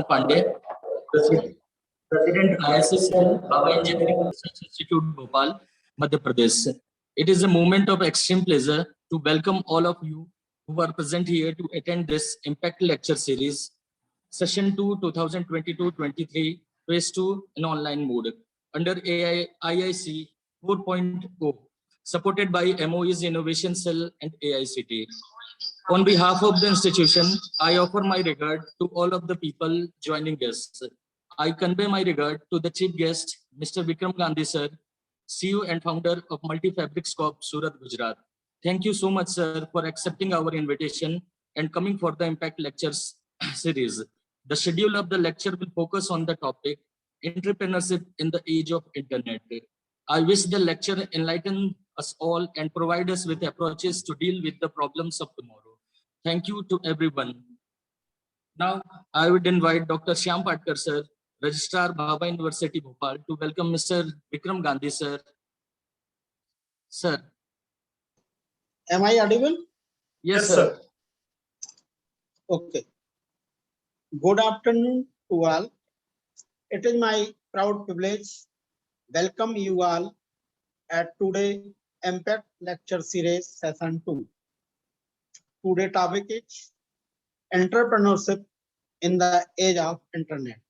Pandey, President ISSL, Baba Engineering Research Institute, Bhopal, Madhya Pradesh. It is a moment of extreme pleasure to welcome all of you who are present here to attend this Impact Lecture Series, Session 2, 2022-23, Phase 2 in online mode, under IIC 4.0, supported by MOE's Innovation Cell and AICT. On behalf of the institution, I offer my regard to all of the people joining us. I convey my regard to the chief guest, Mr. Vikram Gandhi sir, CEO and founder of Multifabrics Corp, Surat, Gujarat. Thank you so much, sir, for accepting our invitation and coming for the Impact Lectures series. The schedule of the lecture will focus on the topic, entrepreneurship in the age of internet. I wish the lecture enlighten us all and provide us with approaches to deal with the problems of tomorrow. Thank you to everyone. Now, I would invite Dr. Shyam Patkar sir, Registrar Bhabha University, Bhopal, to welcome Mr. Vikram Gandhi sir. Sir. Am I audible? Yes, sir. Okay. Good afternoon to all. It is my proud privilege welcome you all at today Impact Lecture Series Session 2. Today topic is entrepreneurship in the age of internet.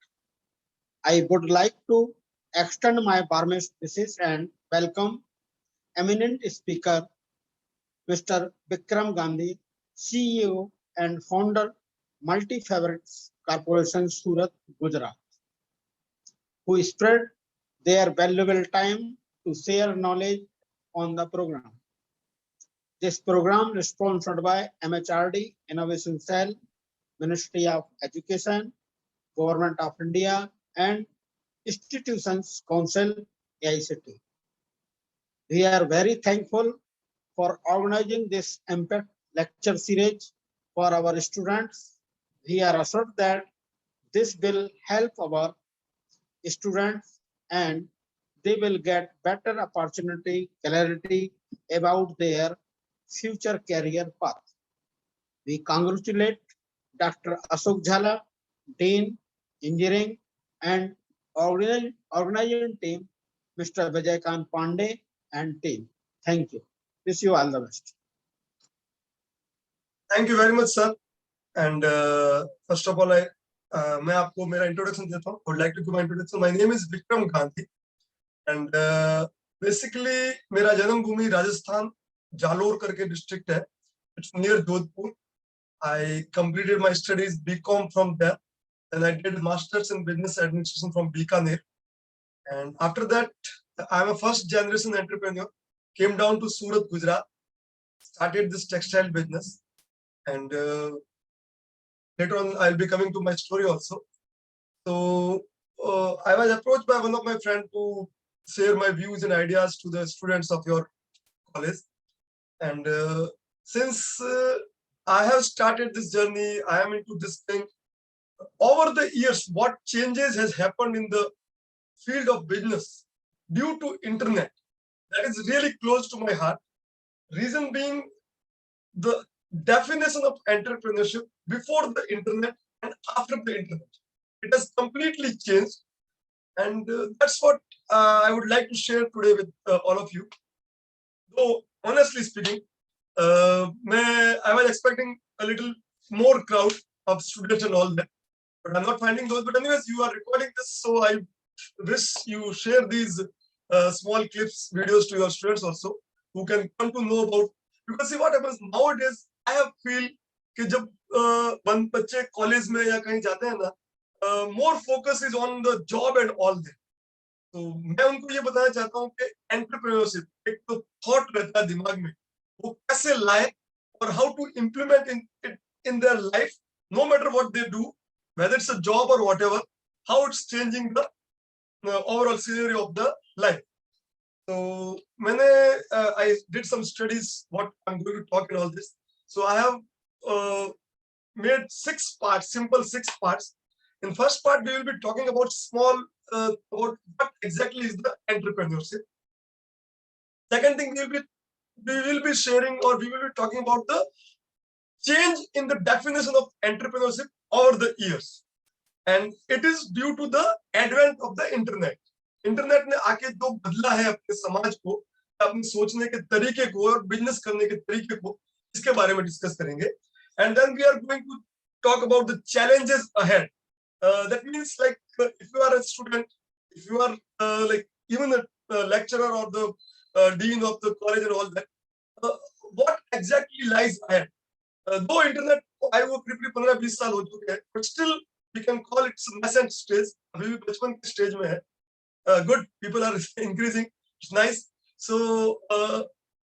I would like to extend my warmest wishes and welcome eminent speaker Mr. Vikram Gandhi, CEO and founder Multifabrics Corporation, Surat, Gujarat, who spread their valuable time to share knowledge on the program. This program is sponsored by MHRD, Innovation Cell, Ministry of Education, Government of India, and Institutions Council, AICT. We are very thankful for organizing this Impact Lecture Series for our students. We are assured that this will help our students and they will get better opportunity, clarity about their future career path. We congratulate Dr. Ashok Jhala, Dean, Engineering and organizing team, Mr. Vijayakant Pandey and team. Thank you. Wish you all the best. Thank you very much, sir. And first of all, I आपको मेरा introduction देता हूँ. Would like to give my introduction. My name is Vikram Gandhi, and basically मेरा जन्म भूमि राजस्थान जालोर करके district है. It's near Jodhpur. I completed my studies BCom from there, and I did masters in business administration from Bikaner. And after that, I'm a first generation entrepreneur. Came down to Surat, Gujarat, started this textile business, and later on I'll be coming to my story also. So I was approached by one of my friends to share my views and ideas to the students of your college. And since I have started this journey, I am into this thing. Over the years, what changes has happened in the field of business due to internet, that is really close to my heart. Reason being, the definition of entrepreneurship before the internet and after the internet, it has completely changed, and that's what I would like to share today with all of you. Though honestly speaking, I was expecting a little more crowd of students and all that, but I'm not finding those. But anyways, you are recording this, so I wish you share these small clips, videos to your students also, who can come to know about. Because see what happens nowadays, I have feel कि जब बच्चे college में या कहीं जाते हैं ना, more focus is on the job and all that. तो मैं उनको ये बताना चाहता हूँ कि entrepreneurship एक तो thought रहता है दिमाग में, वो कैसे लाए और how to implement it in their life, no matter what they do, whether it's a job or whatever, how it's changing the overall scenario of the life. So I did some studies what I'm going to talk in all this. So I have made 6 parts, simple 6 parts. In first part, we will be talking about about what exactly is the entrepreneurship. Second thing, we will be sharing, or we will be talking about the change in the definition of entrepreneurship over the years. and it is due to the advent of the internet. Internet ने आके जो बदला है अपने समाज को, अपने सोचने के तरीके को और बिजनेस करने के तरीके को, इसके बारे में डिस्कस करेंगे. And then we are going to talk about the challenges ahead. That means like if you are a student, if you are like even a lecturer or the dean of the college and all that, what exactly lies ahead? Though internet आए वो करीब 15-20 साल हो चुके हैं, but still we can call it nascent stage. अभी भी बचपन के स्टेज में है. Good, people are increasing, it's nice. So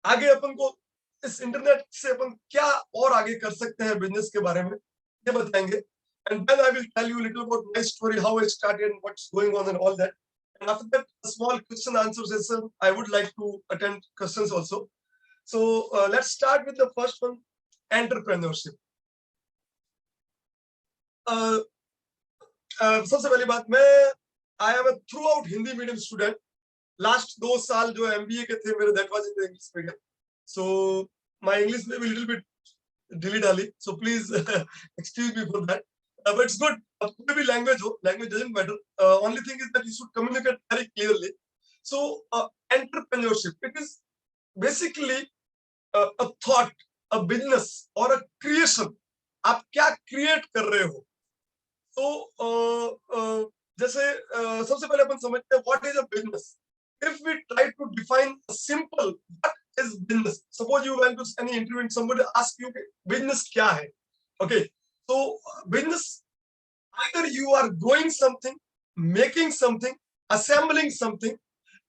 आगे अपन को इस इंटरनेट से अपन क्या और आगे कर सकते हैं बिजनेस के बारे में ये बताएंगे. And then I will tell you a little about my story, how I started and what's going on and all that. And after that, a small question answer session. I would like to attend questions also. So let's start with the first one, entrepreneurship. सबसे पहली बात, मैं I am a throughout Hindi medium student. Last 2 साल जो MBA के थे मेरे, that was in the English medium. So my English may be a little bit dilly-dally. So please excuse me for that. But it's good. कोई भी language हो, language doesn't matter. Only thing is that you should communicate very clearly. So entrepreneurship, it is basically a thought, a business or a creation. आप क्या create कर रहे हो? So जैसे सबसे पहले अपन समझते हैं what is a business. If we try to define a simple what is business, suppose you went to any interview and somebody asks you business क्या है? Okay, so business, either you are growing something, making something, assembling something,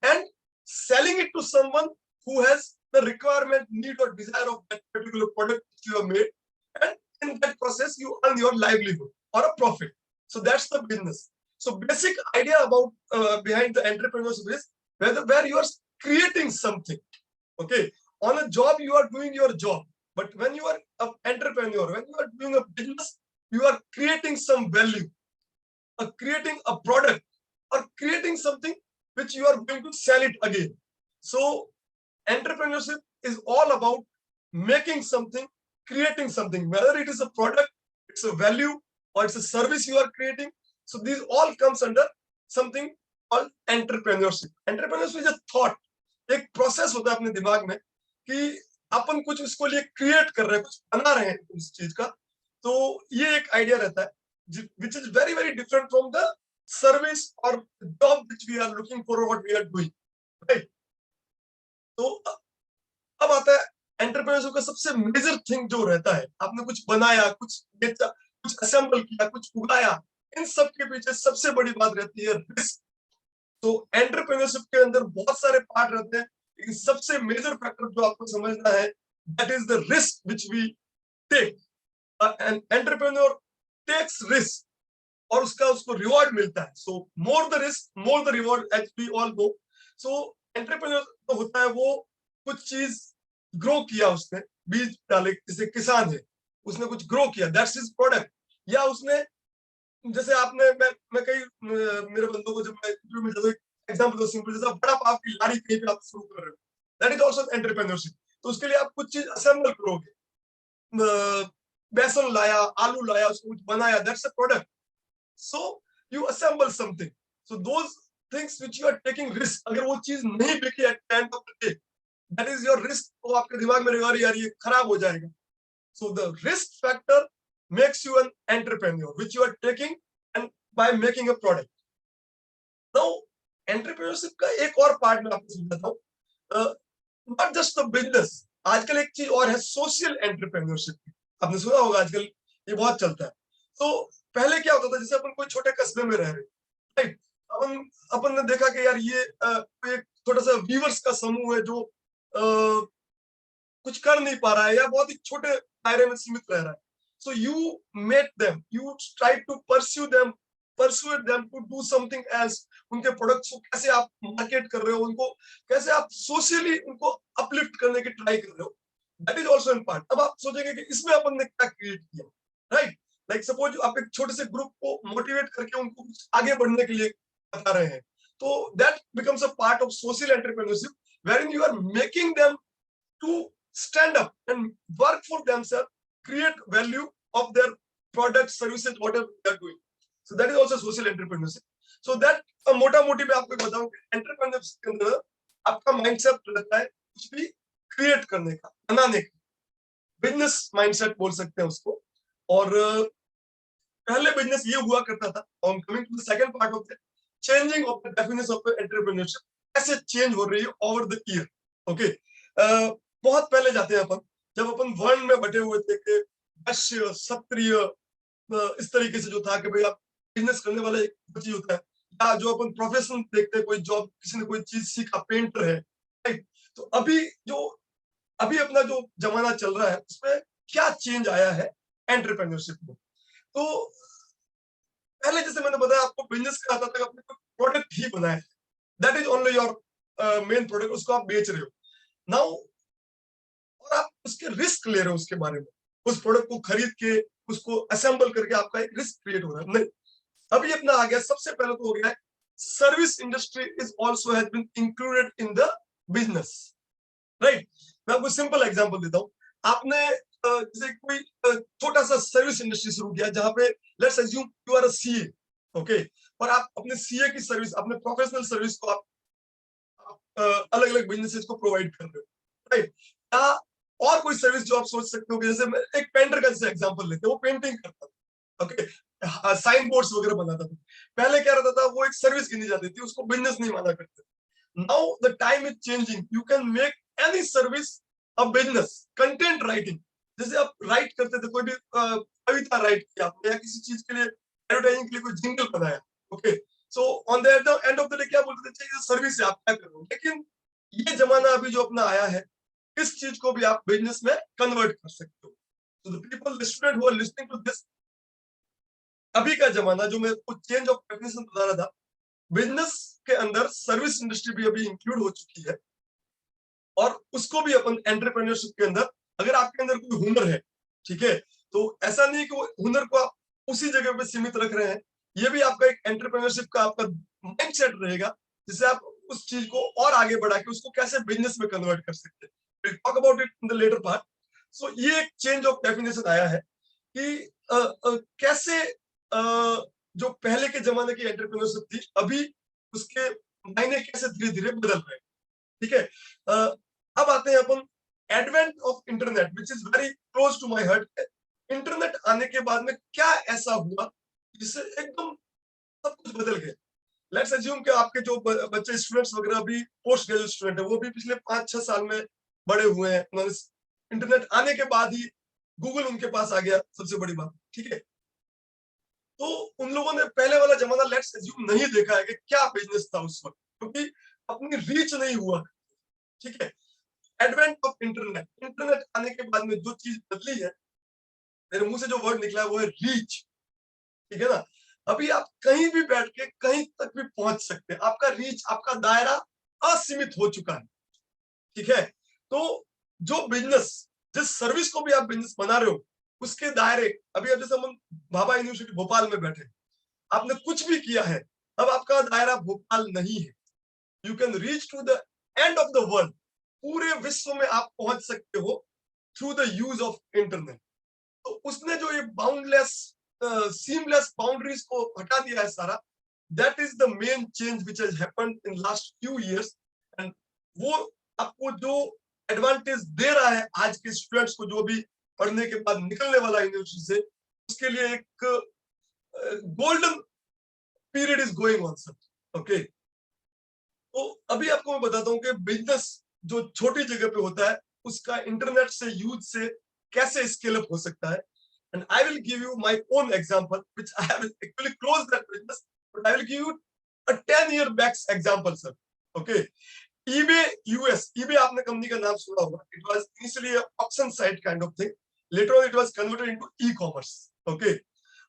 and selling it to someone who has the requirement, need, or desire of that particular product you have made, and in that process you earn your livelihood or a profit. So that's the business. So basic idea about behind the entrepreneurship is where you are creating something. Okay, on a job you are doing your job, but when you are an entrepreneur, when you are doing a business, you are creating some value, creating a product, or creating something which you are going to sell it again. So entrepreneurship is all about making something, creating something, whether it is a product, it's a value, or it's a service you are creating. So these all comes under something called entrepreneurship. Entrepreneurship is a thought, एक process होता है अपने दिमाग में कि अपन कुछ इसको लिए create कर रहे हैं, कुछ बना रहे हैं उस चीज का. तो ये एक आइडिया रहता है which is very very different from the service or job which we are looking for or what we are doing, right? तो अब आता है एंटरप्रेन्योरशिप का सबसे मेजर थिंग जो रहता है, आपने कुछ बनाया, कुछ बेचा, कुछ असेंबल किया, कुछ उगाया, इन सब के पीछे सबसे बड़ी बात रहती है रिस्क. तो एंटरप्रेन्योरशिप के अंदर बहुत सारे पार्ट रहते हैं, लेकिन सबसे मेजर फैक्टर जो आपको समझना है, that is the risk which we take. An entrepreneur takes risk और उसको रिवॉर्ड मिलता है. So more the risk more the reward, as we all know. So entrepreneur तो होता है वो कुछ चीज ग्रो किया, उसने बीज डाले, जैसे किसान है, उसने कुछ ग्रो किया, दैट्स हिज प्रोडक्ट. या उसने, जैसे आपने, मैं कई मेरे बंदों को जब मैं इंटरव्यू में जाता हूं, एग्जांपल दो सिंपल, जैसे बड़ा पाव की लारी कहीं पे आप शुरू कर रहे हो, दैट इज आल्सो एंटरप्रेन्योरशिप. तो उसके लिए आप कुछ चीज असेंबल करोगे, बेसन लाया, आलू लाया, उसको कुछ बनाया, that's a product. So you assemble something. So those things which you are taking risk, अगर वो चीज नहीं बिकी at the end of the day, that is your risk. तो आपके दिमाग में रहेगा यार ये खराब हो जाएगा. So the risk factor makes you an entrepreneur, which you are taking and by making a product. Now, entrepreneurship का एक और पार्ट मैं आपको समझाता हूँ, not just the business. आजकल एक चीज और है, सोशल एंटरप्रेन्योरशिप. आपने सुना होगा, आजकल ये बहुत चलता है. तो पहले क्या होता था, जैसे अपन कोई छोटे कस्बे में रह रहे, राइट, अपन ने देखा कि यार ये एक छोटा सा वीवर्स का समूह है जो कुछ कर नहीं पा रहा है या बहुत ही छोटे दायरे में सीमित रह रहा है. So you met them, you try to persuade them to do something else. उनके प्रोडक्ट्स को कैसे आप मार्केट कर रहे हो, उनको कैसे आप सोशली उनको अपलिफ्ट करने की ट्राई कर रहे हो, that is also in part. अब आप सोचेंगे कि इसमें अपन ने क्या क्रिएट किया, राइट? लाइक सपोज आप एक छोटे से ग्रुप को मोटिवेट करके उनको कुछ आगे बढ़ने के लिए बता रहे हैं, तो that becomes a part of social entrepreneurship, wherein you are making them to stand up and work for themselves, create value of their products, services, whatever they are doing. So that is also social entrepreneurship. So that मोटा मोटी मैं आपको बताऊं कि entrepreneurship के अंदर आपका mindset रहता है कुछ भी क्रिएट करने का, बनाने का, बिजनेस माइंडसेट बोल सकते हैं उसको। और पहले बिजनेस ये हुआ करता था। और coming to the second part of the changing of the definition of entrepreneurship, कैसे चेंज हो रही है ओवर द ईयर। ओके, बहुत पहले जाते हैं अपन, जब अपन वर्ण में बटे हुए थे कि वैश्य, क्षत्रिय, इस तरीके से जो था कि भाई आप बिजनेस करने वाला एक चीज होता है, या जो अपन प्रोफेशन देखते हैं, कोई जॉब, किसी ने कोई चीज सीखा, पेंटर है, राइट। तो अभी अपना जो जमाना चल रहा है उसमें क्या चेंज आया है एंटरप्रेन्योरशिप में। तो पहले जैसे मैंने बताया आपको, बिजनेस का आता था कि अपने कोई प्रोडक्ट ही बनाए, that is only your main product, उसको आप बेच रहे हो नाउ, और आप उसके रिस्क ले रहे हो उसके बारे में, उस प्रोडक्ट को खरीद के उसको असेंबल करके आपका एक रिस्क क्रिएट हो रहा है। नहीं, अभी अपना आ गया, सबसे पहले तो हो गया है service industry is also has been included in the business, right. मैं आपको सिंपल एग्जांपल देता हूं। आपने जैसे कोई छोटा सा सर्विस इंडस्ट्री शुरू किया, जहां पे let's assume you are a CA, okay, और आप अपने सीए की सर्विस, अपने प्रोफेशनल सर्विस को आप अलग अलग बिजनेसेस को प्रोवाइड कर रहे हो, राइट। या और कोई सर्विस जो आप सोच सकते हो कि जैसे एक पेंटर का जैसे एग्जांपल लेते हैं, वो पेंटिंग करता था, ओके, साइन बोर्ड्स वगैरह बनाता था। पहले क्या रहता था, वो एक सर्विस गिनी जाती थी, उसको बिजनेस नहीं माना करते। Now the time is changing, you can make any service a business. Content writing, जैसे आप राइट करते थे, कोई भी कविता राइट किया आपने, या किसी चीज के लिए एडवर्टाइजिंग के लिए कोई जिंगल बनाया, okay, so on the end of the day क्या बोलते थे, सर्विस है, आप क्या कर रहे हो। लेकिन ये जमाना अभी जो अपना आया है, इस चीज को भी आप बिजनेस में कन्वर्ट कर सकते हो। So the people, the student who are listening to this, अभी का जमाना जो मैं कुछ चेंज ऑफ डेफिनेशन बता रहा था, बिजनेस के अंदर सर्विस इंडस्ट्री भी अभी इंक्लूड हो चुकी है, और उसको भी अपन एंटरप्रेन्योरशिप के अंदर, अगर आपके अंदर कोई हुनर है, ठीक है, तो ऐसा नहीं कि वो हुनर को आप उसी जगह पे सीमित रख रहे हैं, ये भी आपका एक एंटरप्रेन्योरशिप का आपका माइंडसेट रहेगा, जिससे आप उस चीज को और आगे बढ़ा के उसको कैसे बिजनेस में कन्वर्ट कर सकते हैं। We'll talk about it in the later part. So ये एक चेंज ऑफ डेफिनेशन आया है कि कैसे जो पहले के जमाने की एंटरप्रेन्योरशिप थी, अभी उसके मायने कैसे धीरे धीरे बदल रहे हैं, ठीक है। अब आते हैं अपन advent of internet, which is very close to my heart. Internet आने के बाद में क्या ऐसा हुआ जिससे एकदम सब कुछ बदल गया। लेट्स अज्यूम कि आपके जो बच्चे स्टूडेंट्स वगैरह अभी पोस्ट ग्रेजुएट स्टूडेंट है, वो भी पिछले 5-6 साल में बड़े हुए हैं, इंटरनेट आने के बाद ही गूगल उनके पास आ गया, सबसे बड़ी बात, ठीक है। तो उन लोगों ने पहले वाला जमाना लेट्स अज्यूम नहीं देखा है कि क्या बिजनेस था उस वक्त, क्योंकि अपनी रीच नहीं हुआ, ठीक है। एडवेंट ऑफ इंटरनेट, इंटरनेट आने के बाद में जो चीज बदली है, मेरे मुंह से जो वर्ड निकला है वो है रीच, ठीक है ना। अभी आप कहीं भी बैठ के कहीं तक भी पहुंच सकते हैं, आपका रीच, आपका दायरा असीमित हो चुका है, ठीक है। तो जो बिजनेस, जिस सर्विस को भी आप बिजनेस बना रहे हो, उसके दायरे, अभी अब जैसे हम भाभा यूनिवर्सिटी भोपाल में बैठे, आपने कुछ भी किया है, अब आपका दायरा भोपाल नहीं है, you can reach to the end of the world, पूरे विश्व में आप पहुंच सकते हो through the use of internet. तो उसने जो ये बाउंडलेस सीमलेस बाउंड्रीज को हटा दिया है सारा, that is the main change which has happened in last few years. And वो आपको जो एडवांटेज दे रहा है आज के स्टूडेंट्स को, जो भी पढ़ने के बाद निकलने वाला यूनिवर्सिटी से, उसके लिए एक golden period is going on sir, okay. तो अभी आपको मैं बताता हूँ कि बिजनेस जो छोटी जगह पे होता है, उसका इंटरनेट से यूज से कैसे स्केल अप हो सकता है। And I will give you my own example, which I have actually closed that business, but I will give you a 10-year back example, sir. Okay. eBay US, eBay आपने company का नाम सुना होगा. It was initially an auction site kind of thing. Later on, it was converted into e-commerce. Okay.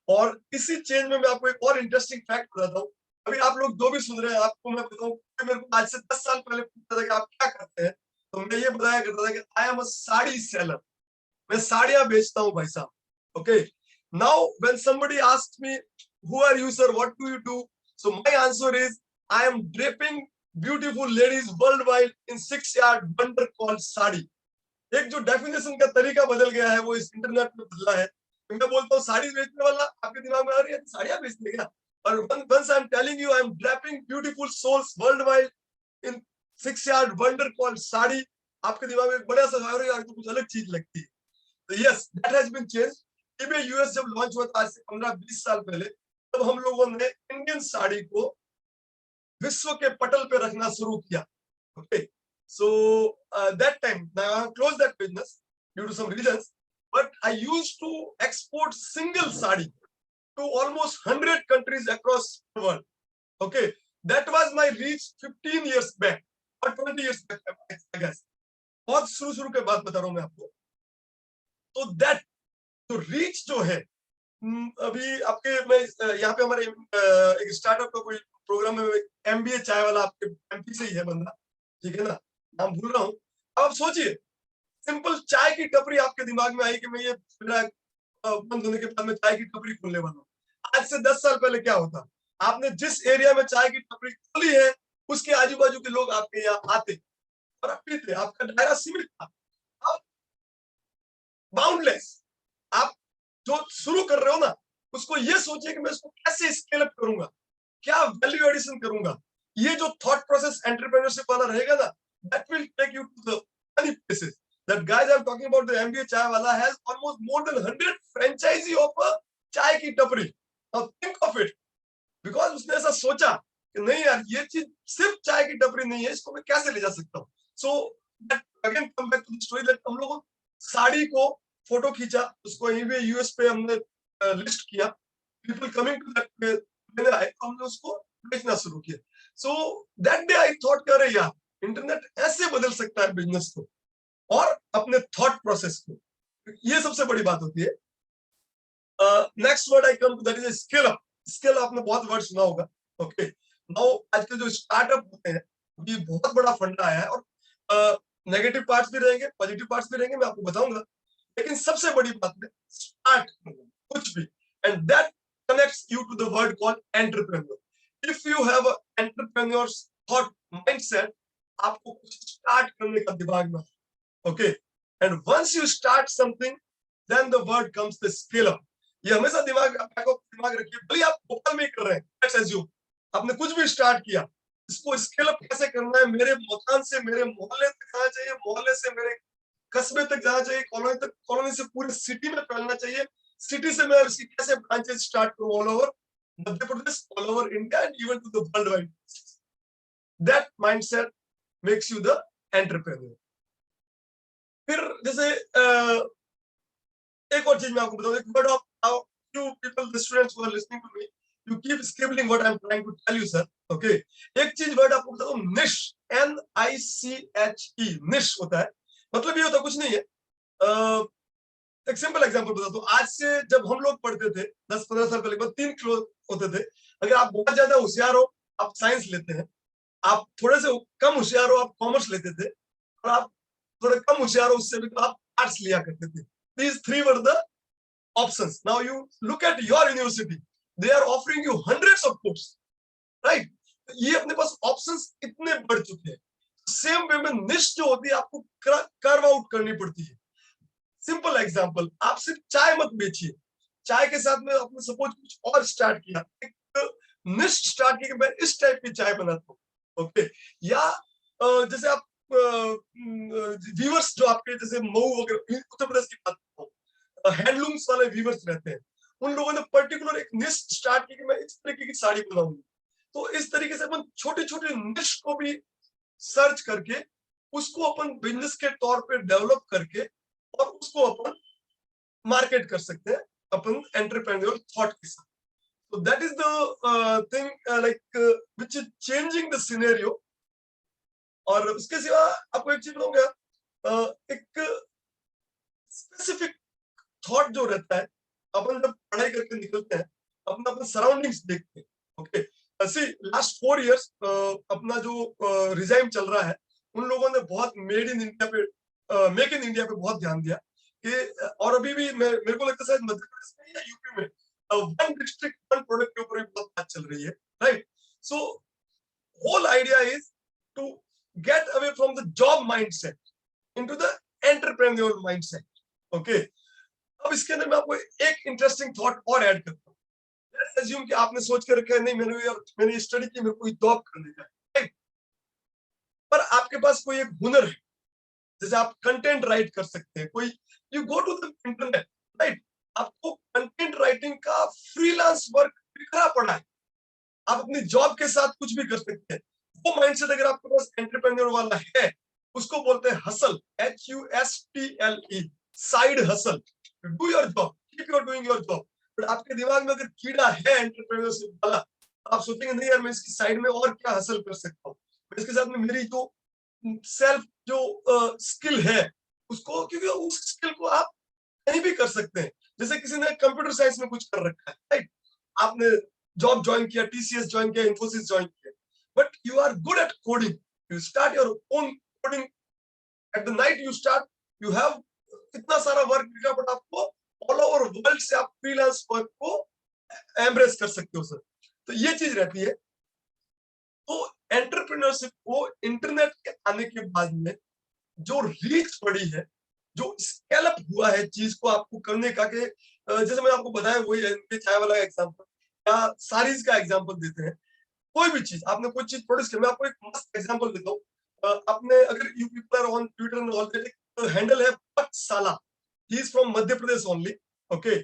और इसी change में मैं आपको एक और इंटरेस्टिंग फैक्ट बताता हूँ। अभी आप लोग जो भी सुन रहे हैं, आपको मैं बताऊँ, मेरे को आज से 10 साल पहले पूछा था कि आप क्या करते हैं, तो मैं ये बताया करता था कि आई एम अ साड़ी सेलर, मैं साड़ियां बेचता हूँ भाई साहब। Okay. Now, when somebody asks me, "Who are you, sir? What do you do?" So my answer is, I am draping beautiful ladies worldwide in 6-yard wonder called sari. एक जो definition का तरीका बदल गया है, वो इस इंटरनेट में बदला है। मैं बोलता हूँ साड़ी बेचने वाला, आपके दिमाग में आ रही है साड़ियां बेचने क्या? और once I'm telling you I'm draping beautiful souls worldwide in 6 yard wonder called sari, आपके दिमाग में एक बड़ा सा यार यार तो कुछ अलग चीज लगती है। तो yes, that has been changed. eBay US जब लॉन्च हुआ था आज से 15-20 साल पहले, तब हम लोगों ने इंडियन साड़ी को विश्व के पटल पे रखना शुरू किया। Okay, so that time now I have closed that business due to some reasons, but I used to export single sari to almost 100 countries across the world. Okay, that was my reach 15 years back or 20 years back, I guess. बहुत शुरू के बात बता रहा हूं मैं आपको। तो दैट जो रीच जो है, अभी आपके मैं यहाँ पे हमारे एक स्टार्टअप का कोई प्रोग्राम में एमबीए चाय वाला आपके एमपी से ही है बंदा, ठीक है ना, नाम भूल रहा हूँ। अब आप सोचिए, सिंपल चाय की टपरी आपके दिमाग में आई कि मैं ये मेरा बंद होने के बाद मैं चाय की टपरी खोलने वाला हूँ। आज से 10 साल पहले क्या होता? आपने जिस एरिया में चाय की टपरी खोली है, उसके आजू बाजू के लोग आपके यहाँ आते और आप पीते, आपका दायरा सीमित था। अब बाउंडलेस, आप जो शुरू कर रहे हो ना, उसको ये सोचिए कि मैं इसको कैसे स्केल अप करूंगा, क्या वैल्यू एडिशन करूंगा। ये जो थॉट प्रोसेस एंटरप्रेन्योरशिप वाला रहेगा ना, that will take you to the many places. That guys I'm talking about, the MBA चाय वाला has almost more than 100 franchisee of a चाय की टपरी. Now think of it, because उसने ऐसा सोचा कि नहीं यार, ये चीज सिर्फ चाय की टपरी नहीं है, इसको मैं कैसे ले जा सकता हूँ। So that again come back to the story that हम लोगों साड़ी को फोटो खींचा, उसको eBay यूएस पे हमने लिस्ट किया, पीपल कमिंग टू दैट मैंने आए, हमने उसको बेचना शुरू किया। So that day I thought कर यार, इंटरनेट ऐसे बदल सकता है बिजनेस को और अपने थॉट प्रोसेस को। ये सबसे बड़ी बात होती है। Next word I come to, that is scale up. Scale आपने बहुत वर्ड सुना होगा। ओके, नाउ आजकल जो स्टार्टअप होते हैं, ये बहुत बड़ा फंडा आया है और नेगेटिव पार्ट्स भी रहेंगे, पॉजिटिव पार्ट्स भी रहेंगे, मैं आपको बताऊंगा। लेकिन सबसे बड़ी बात है स्टार्ट कुछ भी, and that connects you to the word called entrepreneur. If you have a entrepreneurs thought mindset, आपको कुछ स्टार्ट करने का दिमाग में, okay, and once you start something, then the word comes the scale up. ये हमेशा दिमाग रखिए, भले आप भोपाल में कर रहे हैं, लेट्स अज्यूम आपने कुछ भी स्टार्ट किया, इसको स्केल अप कैसे करना है, मेरे मकान से मेरे मोहल्ले तक जाना चाहिए, मोहल्ले से मेरे कस्बे तक जाना चाहिए, कॉलोनी तक, कॉलोनी से पूरे सिटी में फैलना चाहिए, सिटी से मैं इसकी कैसे ब्रांचेस स्टार्ट करूं all over Madhya Pradesh, all over India and even to the world wide. That mindset makes you the entrepreneur. फिर जैसे एक और चीज मैं आपको बताऊं, एक word of how you people, the students who are listening to me, you keep scribbling what I am trying to tell you sir. Okay, एक चीज वर्ड आपको बताता हूं, निश, NICHE, निश होता है, मतलब ये होता कुछ नहीं है। एक सिंपल एग्जांपल बताता हूँ। आज से जब हम लोग पढ़ते थे 10-15 साल पहले, 3 क्लोज होते थे। अगर आप बहुत ज्यादा होशियार हो, आप साइंस लेते हैं, आप थोड़े से कम होशियार हो, आप कॉमर्स लेते थे, और आप थोड़े कम होशियार हो, उससे भी तो आप आर्ट्स लिया करते थे। These 3 were the options. Now you look at your university, they are offering you hundreds of courses, right? ये अपने पास ऑप्शंस इतने बढ़ चुके हैं। सेम वे में निश जो होती है, आपको कर्व आउट करनी पड़ती है। सिंपल एग्जांपल, आप सिर्फ चाय मत बेचिए, चाय के साथ में आपने सपोज कुछ और स्टार्ट किया, एक निश स्टार्ट किया कि मैं इस टाइप की चाय बनाता हूँ, ओके, या जैसे आप वीवर्स जो आपके जैसे मऊ वगैरह उत्तर प्रदेश की बात करता हूँ, हैंडलूम्स वाले वीवर्स रहते हैं, उन लोगों ने पर्टिकुलर एक निश स्टार्ट की कि मैं इस तरीके की साड़ी बनाऊंगी। तो इस तरीके से अपन छोटे छोटे निश को भी सर्च करके उसको अपन बिजनेस के तौर पे डेवलप करके और उसको अपन मार्केट कर सकते हैं अपन एंटरप्रेन्योर थॉट के साथ। तो that is the thing like which is changing the scenario. और उसके सिवा आपको एक चीज बताऊंगा, एक स्पेसिफिक थॉट जो रहता है, अपन जब पढ़ाई करके निकलते हैं, अपना अपना सराउंडिंग्स देखते हैं। ओके, सी लास्ट 4 इयर्स अपना जो रिजाइम चल रहा है, उन लोगों ने बहुत मेड इन इंडिया पे, मेक इन इंडिया पे बहुत ध्यान दिया कि, और अभी भी मेरे को लगता है शायद मध्य प्रदेश में या यूपी में वन डिस्ट्रिक्ट वन प्रोडक्ट के ऊपर भी बहुत बात चल रही है, right? So whole idea is to get away from the job mindset into the entrepreneurial mindset. Okay, अब इसके अंदर मैं आपको एक इंटरेस्टिंग थॉट और ऐड करता हूँ। लेट्स अज्यूम कि आपने सोच के रखा है, नहीं मैंने स्टडी की, मेरे को जॉब करने का है, राइट? पर आपके पास कोई एक हुनर है, जैसे आप कंटेंट राइट कर सकते हैं, कोई you go to the internet, right? आपको कंटेंट राइटिंग का फ्रीलांस वर्क बिखरा पड़ा है, आप अपनी जॉब के साथ कुछ भी कर सकते हैं। वो माइंडसेट अगर आपके पास एंटरप्रेन्योर वाला है, उसको बोलते हैं hustle, HUSTLE, side hustle. Do your job, keep your doing your job. But आपके दिमाग में अगर कीड़ा है एंटरप्रेन्योरशिप वाला, आप सोचेंगे नहीं यार, मैं इसकी साइड में और क्या हसल कर सकता हूँ, मैं इसके साथ में मेरी जो सेल्फ जो स्किल है उसको, क्योंकि उस स्किल को आप कहीं भी कर सकते हैं। जैसे किसी ने कंप्यूटर साइंस में कुछ कर रखा है, राइट? आपने जॉब ज्वाइन किया, TCS ज्वाइन किया, इन्फोसिस ज्वाइन किया, but you are good at coding, you start your own coding at the night, you start, you have इतना सारा वर्क किया, बट आपको ऑल ओवर वर्ल्ड से आप फ्रीलांस वर्क को एम्ब्रेस कर सकते हो सर। तो ये चीज रहती है। तो एंटरप्रेन्योरशिप को इंटरनेट के आने के बाद में जो रीच पड़ी है, जो स्केल अप हुआ है चीज को आपको करने का, कि जैसे मैंने आपको बताया वही है, चाय वाला एग्जांपल या सारीज का एग्जांपल देते हैं। कोई भी चीज आपने कोई चीज प्रोड्यूस की, मैं आपको एक मस्त एग्जांपल देता हूँ। आपने अगर you people are on Twitter and all that, handle है पटसाला, he is from Madhya Pradesh only, okay.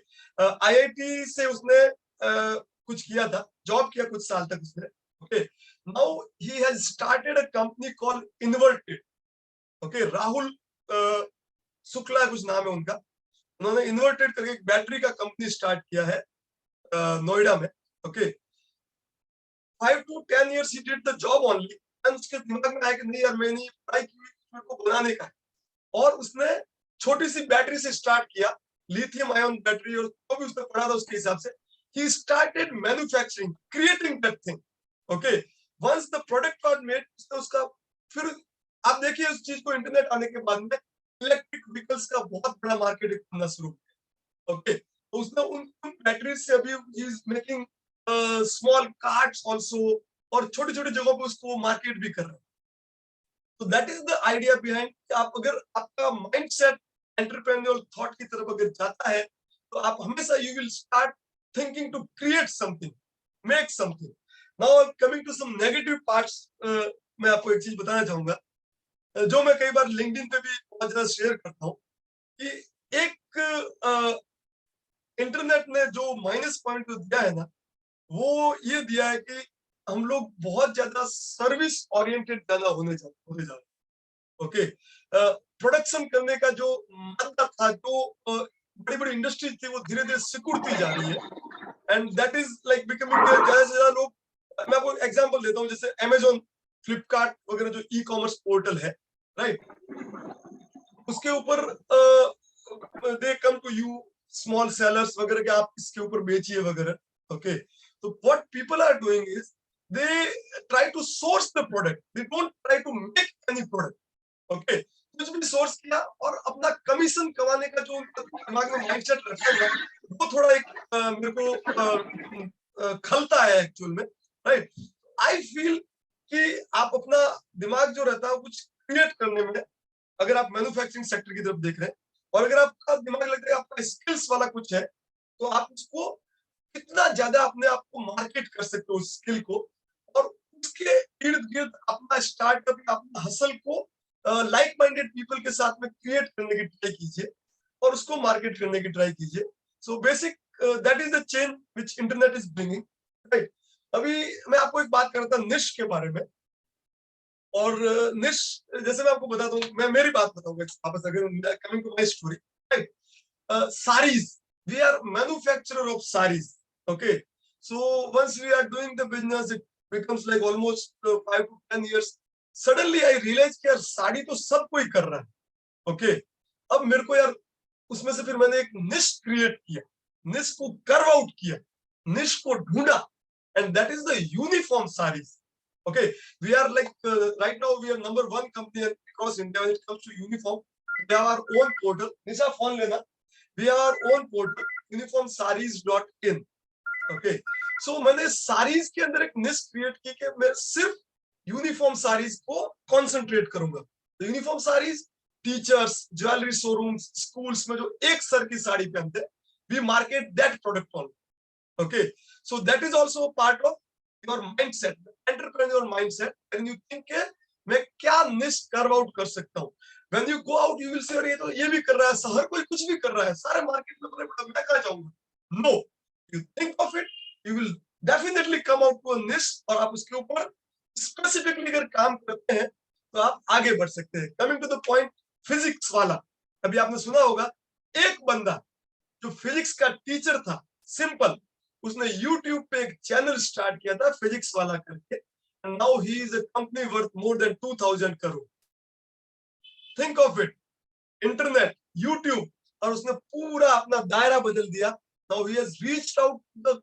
IIT से उसने कुछ किया था, जॉब किया कुछ साल तक उसने, okay. Now he has started a company called inverted, okay. Rahul Shukla कुछ नाम है उनका, उन्होंने इन्वर्टेड करके एक बैटरी का कंपनी स्टार्ट किया है नोएडा में, okay. 5 to 10 years he did the job only, and उसके दिमाग में आया कि नहीं यार, मैंने पढ़ाई की मेरे को बनाने का है, और उसने छोटी सी बैटरी से स्टार्ट किया, लिथियम आयन बैटरी, और जो भी उसने पढ़ा था उसके हिसाब से he started manufacturing, creating that thing, okay. once the product was made, उसका फिर आप देखिए उस चीज को इंटरनेट आने के बाद में इलेक्ट्रिक व्हीकल्स का बहुत बड़ा मार्केट बनना शुरू हुआ, ओके। तो उसने उन बैटरी से अभी he is making small cards also, और छोटी छोटी जगहों पे उसको मार्केट भी कर रहे हैं। तो that is the idea behind. आप अगर आपका माइंडसेट एंटरप्रेन्योरियल थॉट की तरफ अगर जाता है, तो आप हमेशा you will start thinking to create something, make something. Now coming to some negative parts, मैं आपको एक चीज बताना चाहूंगा, जो मैं कई बार लिंक्डइन पे भी बहुत ज्यादा शेयर करता हूँ, कि एक इंटरनेट ने जो माइनस पॉइंट दिया है ना, वो ये दिया है कि हम लोग बहुत ज्यादा सर्विस ओरिएंटेड ज्यादा होने जा रहे, ओके। प्रोडक्शन करने का जो मात्रा था, जो बड़ी बड़ी इंडस्ट्रीज थी, वो धीरे धीरे सिकुड़ती जा रही है, and that is like becoming, ज्यादा से ज्यादा लोग, मैं आपको एग्जांपल देता हूँ, जैसे अमेजोन, फ्लिपकार्ट वगैरह जो ई कॉमर्स पोर्टल है, राइट, उसके ऊपर they come to you small sellers वगैरह के, आप इसके ऊपर बेचिए वगैरह, ओके। तो what people are doing is they try to source the product, they don't try to make any product, okay. कुछ भी सोर्स किया और अपना कमीशन कमाने का जो उनका दिमाग में माइंडसेट रखा है, वो थोड़ा एक मेरे को खलता है एक्चुअल में, राइट। आई फील कि आप अपना दिमाग जो रहता है कुछ क्रिएट करने में, अगर आप मैन्युफैक्चरिंग सेक्टर की तरफ देख रहे हैं, और अगर आपका दिमाग लगता है आपका स्किल्स वाला कुछ है, तो आप उसको कितना ज्यादा अपने आप को मार्केट कर सकते हो उस स्किल को, और उसके इर्द गिर्द अपना स्टार्टअप या अपना हसल को लाइक माइंडेड पीपल के साथ में क्रिएट करने की ट्राई कीजिए, और उसको मार्केट करने की ट्राई कीजिए। So basic that is the change which internet is bringing, right. अभी मैं आपको एक बात कर रहा था निश के बारे में, और निश, जैसे मैं आपको बताता हूँ, मैं मेरी बात बताऊंगा वापस, अगर coming to my story, right. sarees, we are manufacturer of sarees, okay. So once we are doing the business, it becomes like almost 5 to 10 years. Suddenly I realized कि यार साड़ी तो सब कोई कर रहा है, okay. अब मेरे को यार उसमें से फिर मैंने एक निश क्रिएट किया, निश को कर्व आउट किया, निश को ढूंढा, and that is the uniform sarees, okay. We are like right now we are number 1 company across India when it comes to uniform. We have our own portal. Nisha phone लेना, we have our own portal, uniformsarees.in, okay. So मैंने सारीज के अंदर एक निश create की कि मैं सिर्फ यूनिफॉर्म सारीज को कंसंट्रेट करूंगा। तो uniform sarees teachers, jewellery showrooms, schools में जो एक सर की साड़ी पहनते हैं, we market that product on. Okay, so that is also a part of your mindset, entrepreneurial mindset. And you think के मैं क्या niche carve out कर सकता हूँ. When you go out, you will say अरे तो ये भी कर रहा है, हर कोई कुछ भी कर रहा है, सारे मार्केट में बड़ा मैं कहाँ जाऊँगा. No, you think of it, you will definitely come out to a niche और आप उसके ऊपर specifically अगर काम करते हैं तो आप आगे बढ़ सकते हैं. Coming to the point, physics वाला, अभी आपने सुना होगा, एक बंदा जो फिजिक्स का टीचर था, सिंपल, उसने YouTube पे एक चैनल स्टार्ट किया था फिजिक्स वाला करके, and now he is a company worth more than 2000 crore. Think of it, internet, YouTube, और उसने पूरा अपना दायरा बदल दिया. Now he has reached out to the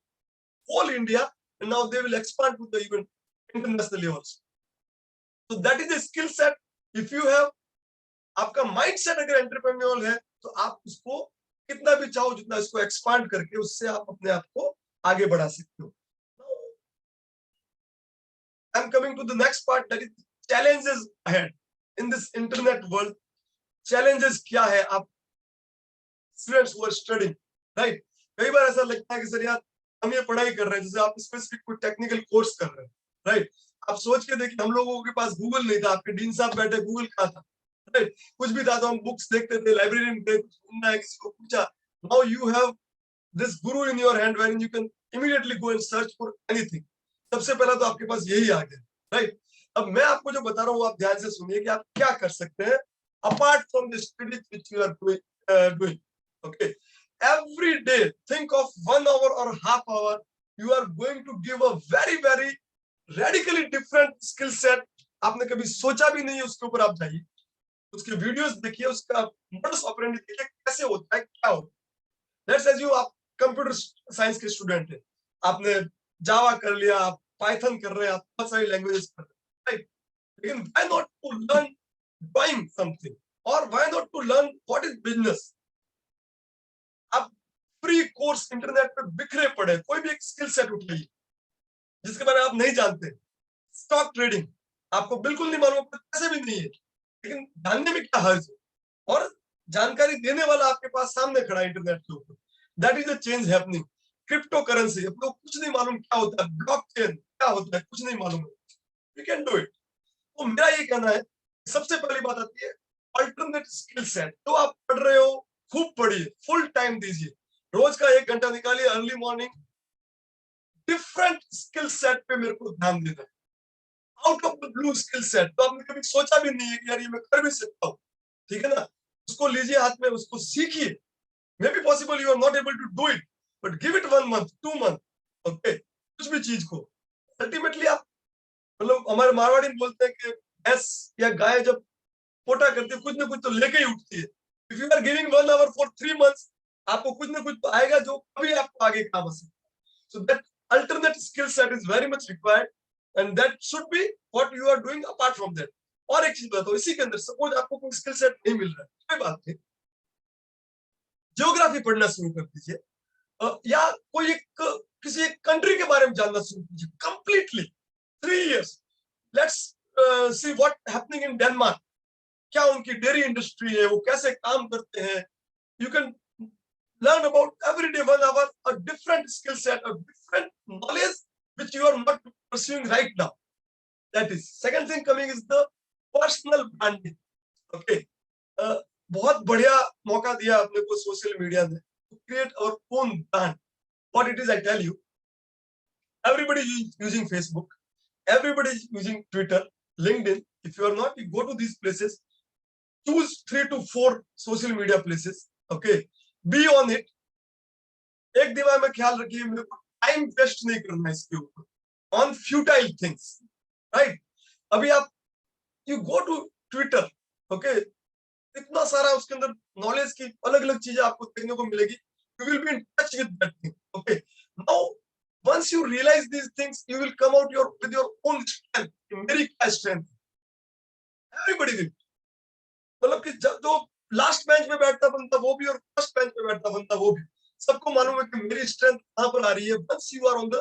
whole India, and now they will expand to the even international levels. So that is a skill set. If you have, आपका mindset अगर entrepreneurial है तो आप उसको कितना भी चाहो जितना इसको एक्सपांड करके उससे आप अपने आप को आगे बढ़ा सकते हो. I am coming to the next part, that is challenges ahead in this internet world. Challenges क्या है, आप students who are studying, right? कई बार ऐसा लगता है कि सर यार हम ये पढ़ाई कर रहे हैं, जैसे आप स्पेसिफिक कोई टेक्निकल कोर्स कर रहे हैं, राइट? आप सोच के देखिए, हम लोगों के पास गूगल नहीं था, आपके डीन साहब बैठे, गूगल कहाँ था, राइट? कुछ भी था तो हम बुक्स देखते थे, लाइब्रेरी में गए, सुनना है, किसी को पूछा. Now you have this guru in your hand wherein you can immediately go and search for anything. सबसे पहला तो आपके पास यही आ गया, राइट? अब मैं आपको जो बता रहा हूँ आप ध्यान से सुनिए कि आप क्या कर सकते हैं apart from the studies which you are doing. Okay, every day think of 1 hour or half hour. You are going to give a very very radically different skill set. आपने कभी सोचा भी नहीं है, उसके ऊपर आप जाइए, उसके वीडियोस देखिए, उसका मोडस ऑपरेंडी देखिए, कैसे होता है, क्या होता है. लेट्स एज्यूम आप कंप्यूटर साइंस के स्टूडेंट हैं, आपने जावा कर लिया, आप पाइथन कर रहे हैं, आप बहुत सारी लैंग्वेजेस कर रहे हैं, राइट? लेकिन why not to learn doing something, और why not to learn what is business. आप फ्री कोर्स इंटरनेट पे बिखरे पड़े, कोई भी एक स्किल सेट उठाइए जिसके बारे में आप नहीं जानते. स्टॉक ट्रेडिंग आपको बिल्कुल नहीं मालूम, पैसे भी नहीं है, लेकिन जानने में क्या हर्ज है, और जानकारी देने वाला आपके पास सामने खड़ा है इंटरनेट के ऊपर. That is the change happening. Crypto currency, अपने कुछ नहीं मालूम क्या होता है, ब्लॉकचेन क्या होता है, कुछ नहीं मालूम है, यू कैन डू इट. तो मेरा ये कहना है, सबसे पहली बात आती है अल्टरनेट स्किल सेट. तो आप पढ़ रहे हो, खूब पढ़िए, फुल टाइम दीजिए, रोज का 1 घंटा निकालिए, early morning different skill set पे मेरे को ध्यान देना है. Out of the blue skill set, तो आपने कभी सोचा भी नहीं है कि यार ये मैं कर भी सकता हूँ, ठीक है ना, उसको लीजिए हाथ में, उसको सीखिए. May be possible you are not able to do it, but give it 1 month 2 month. Okay, कुछ भी चीज को अल्टीमेटली आप, मतलब हमारे मारवाड़ी में बोलते हैं कि भैंस या गाय जब पोटा करती है, कुछ ना कुछ तो लेके ही उठती है. If you are giving 1 hour for 3 months, आपको कुछ ना कुछ तो आएगा जो कभी आपको आगे काम आ सकता है. So that alternate skill set is very much required, and that should be what you are doing apart from that. और एक चीज बताओ, इसी के अंदर सपोज आपको कोई स्किल सेट नहीं मिल रहा है, कोई बात नहीं, ज्योग्राफी पढ़ना शुरू कर दीजिए, या कोई एक किसी एक कंट्री के बारे में जानना शुरू कीजिए completely. 3 years, let's see what happening in Denmark. क्या उनकी डेयरी इंडस्ट्री है, वो कैसे काम करते हैं. You can learn about every day 1 hour a different skill set, a different knowledge which you are not pursuing right now. That is second thing coming is the personal branding. Okay, बहुत बढ़िया मौका दिया अपने को social media ने to create our own brand. What it is, I tell you, everybody is using Facebook, everybody is using Twitter, LinkedIn. If you are not, you go to these places, choose 3 to 4 social media places. Okay, be on it. एक दिमाग में ख्याल रखिए, मेरे को time waste नहीं करना है इसके ऊपर ऑन फ्यूटाइल थिंग्स, राइट? अभी आप you go to Twitter, okay, इतना सारा उसके अंदर नॉलेज की अलग अलग चीजें आपको देखने को मिलेगी. You will be in touch with that thing. Okay, now once you realize these things, you will come out with your own strength. मेरी क्या strength? Everybody will. मतलब कि जो लास्ट बेंच में बैठता बंदा वो भी, और फर्स्ट बेंच में बैठता बंदा वो भी, सबको मालूम है कि मेरी स्ट्रेंथ कहां पर आ रही है. once you are on the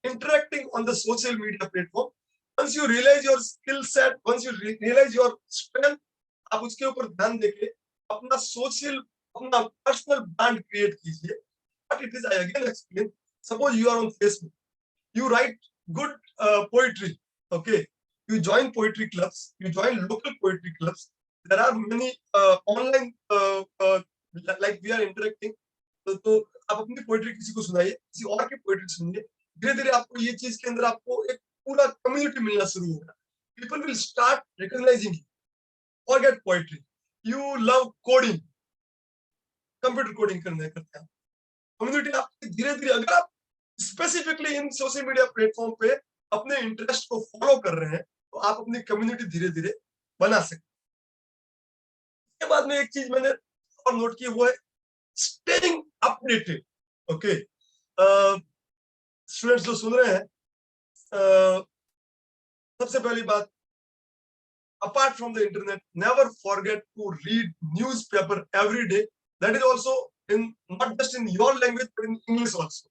interacting on the social media platform, once you realize your skill set, once you realize your strength, आप उसके ऊपर ध्यान देके अपना सोशल, अपना पर्सनल ब्रांड क्रिएट कीजिए. But it is, I again explain, suppose you are on Facebook, you write good poetry, okay, you join poetry clubs, you join local poetry clubs. There are many online like we are interacting. तो आप अपनी poetry किसी को सुनाइए, किसी और की poetry सुनिए, धीरे धीरे आपको ये चीज के अंदर आपको एक पूरा कम्युनिटी मिलना शुरू होगा. People will start recognising you. Forget poetry, you love coding, computer coding करते हैं, कम्युनिटी आपकी धीरे धीरे, अगर आप specifically in social media platform पे अपने इंटरेस्ट को फॉलो कर रहे हैं, तो आप अपनी कम्युनिटी धीरे धीरे बना सकते हैं. इसके बाद में एक चीज मैंने और नोट की, वो है स्टेइंग अपडेटेड. ओके, स्टूडेंट्स जो सुन रहे हैं, सबसे पहली बात, apart from the internet, never forget to read newspaper every day. That is also in not just in your language but in English also.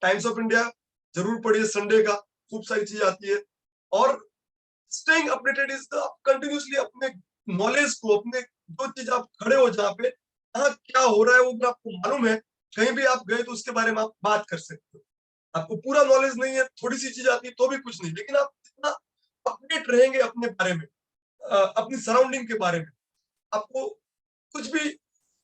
Times of India जरूर पढ़िए, Sunday का खूब सारी चीज आती है. और staying updated is the continuously अपने नॉलेज को, अपने जो चीज आप खड़े हो जहाँ पे, कहाँ क्या हो रहा है वो अगर आपको मालूम है, कहीं भी आप गए तो उसके बारे में आप बात कर सकते हो. आपको पूरा नॉलेज नहीं है, थोड़ी सी चीज आती है तो भी कुछ नहीं, लेकिन आप जितना अपडेट रहेंगे अपने बारे में, अपनी सराउंडिंग के बारे में, आपको कुछ भी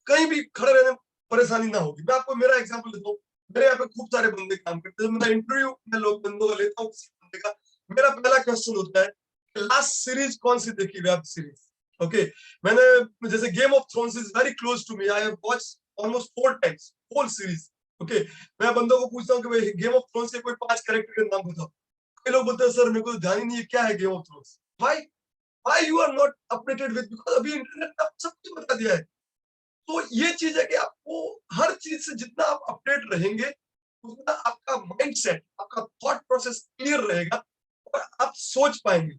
कहीं भी खड़े रहने में परेशानी ना होगी. मैं आपको मेरा एग्जांपल देता हूँ. मेरे यहाँ पे खूब सारे बंदे काम करते हैं. मेरा इंटरव्यू में लोग बंदों का लेता हूँ, किसी बंदे का, मेरा पहला क्वेश्चन होता है लास्ट सीरीज कौन सी देखी, वेब सीरीज. ओके, मैंने जैसे Game of Thrones is very close to me, I have watched almost 4 times whole series. Okay, मैं बंदों को पूछता हूँ कि भाई गेम ऑफ थ्रोन्स के कोई 5 कैरेक्टर के नाम बताओ. कई लोग बोलते हैं सर मेरे को ध्यान ही नहीं है क्या है Game of Thrones. Why you are not updated with, because अभी इंटरनेट ने सब कुछ बता दिया है. तो ये चीज है कि आपको हर चीज से जितना आप अपडेट रहेंगे, उतना आपका माइंडसेट, आपका थॉट प्रोसेस क्लियर रहेगा और आप सोच पाएंगे.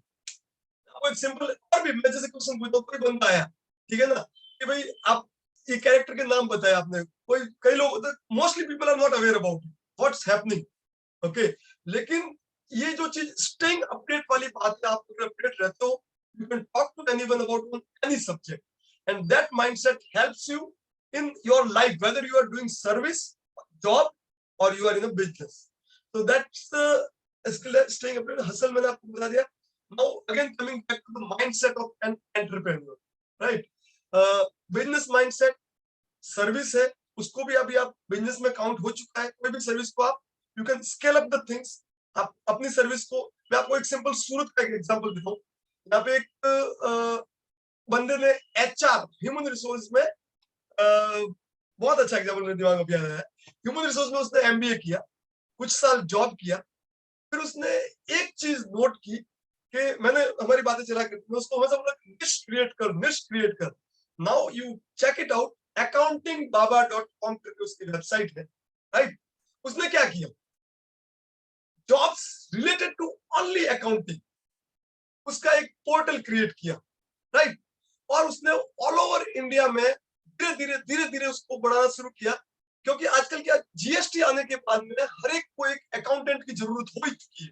आपको एक सिंपल और भी, मैं जैसे क्वेश्चन पूछता हूँ, कोई बंदा आया, ठीक है ना, कि भाई आप ये कैरेक्टर के नाम बताए आपने, कोई कई लोग, mostly people are not aware about what's happening. Okay, लेकिन ये जो चीज स्टेइंग अपडेट वाली बात है, आप अगर अपडेट रहते हो, you can talk to anyone about any subject, and that mindset helps you in your life, whether you are doing service, job, or you are in a business. So that's the skill, staying updated. Hustle मैंने आपको बता दिया. Now again coming back to the mindset of an entrepreneur, right? Business mindset, service है, उसको भी अभी आप business में काउंट हो चुका है. कोई भी सर्विस को आप, you can scale up the things. आप अपनी सर्विस को, मैं आपको एक सिंपल सूरत का एक एग्जांपल देता हूँ. यहाँ पे एक बंदे ने एचआर, ह्यूमन रिसोर्स में, बहुत अच्छा एग्जांपल मेरे दिमाग में अभी आया है. ह्यूमन रिसोर्स में उसने एमबीए किया, कुछ साल जॉब किया, फिर उसने एक चीज नोट की कि मैंने, हमारी बातें चला करती, मैं उसको हमेशा बोला निश क्रिएट कर, निश क्रिएट कर. Now you check it out, accountingbaba.com करके उसकी वेबसाइट है, राइट. उसने क्या किया, jobs related to only accounting, उसका एक पोर्टल क्रिएट किया, राइट. और उसने ऑल ओवर इंडिया में धीरे धीरे उसको बढ़ाना शुरू किया, क्योंकि आजकल क्या, जीएसटी आने के बाद में हर एक को एक अकाउंटेंट की जरूरत हो ही चुकी है,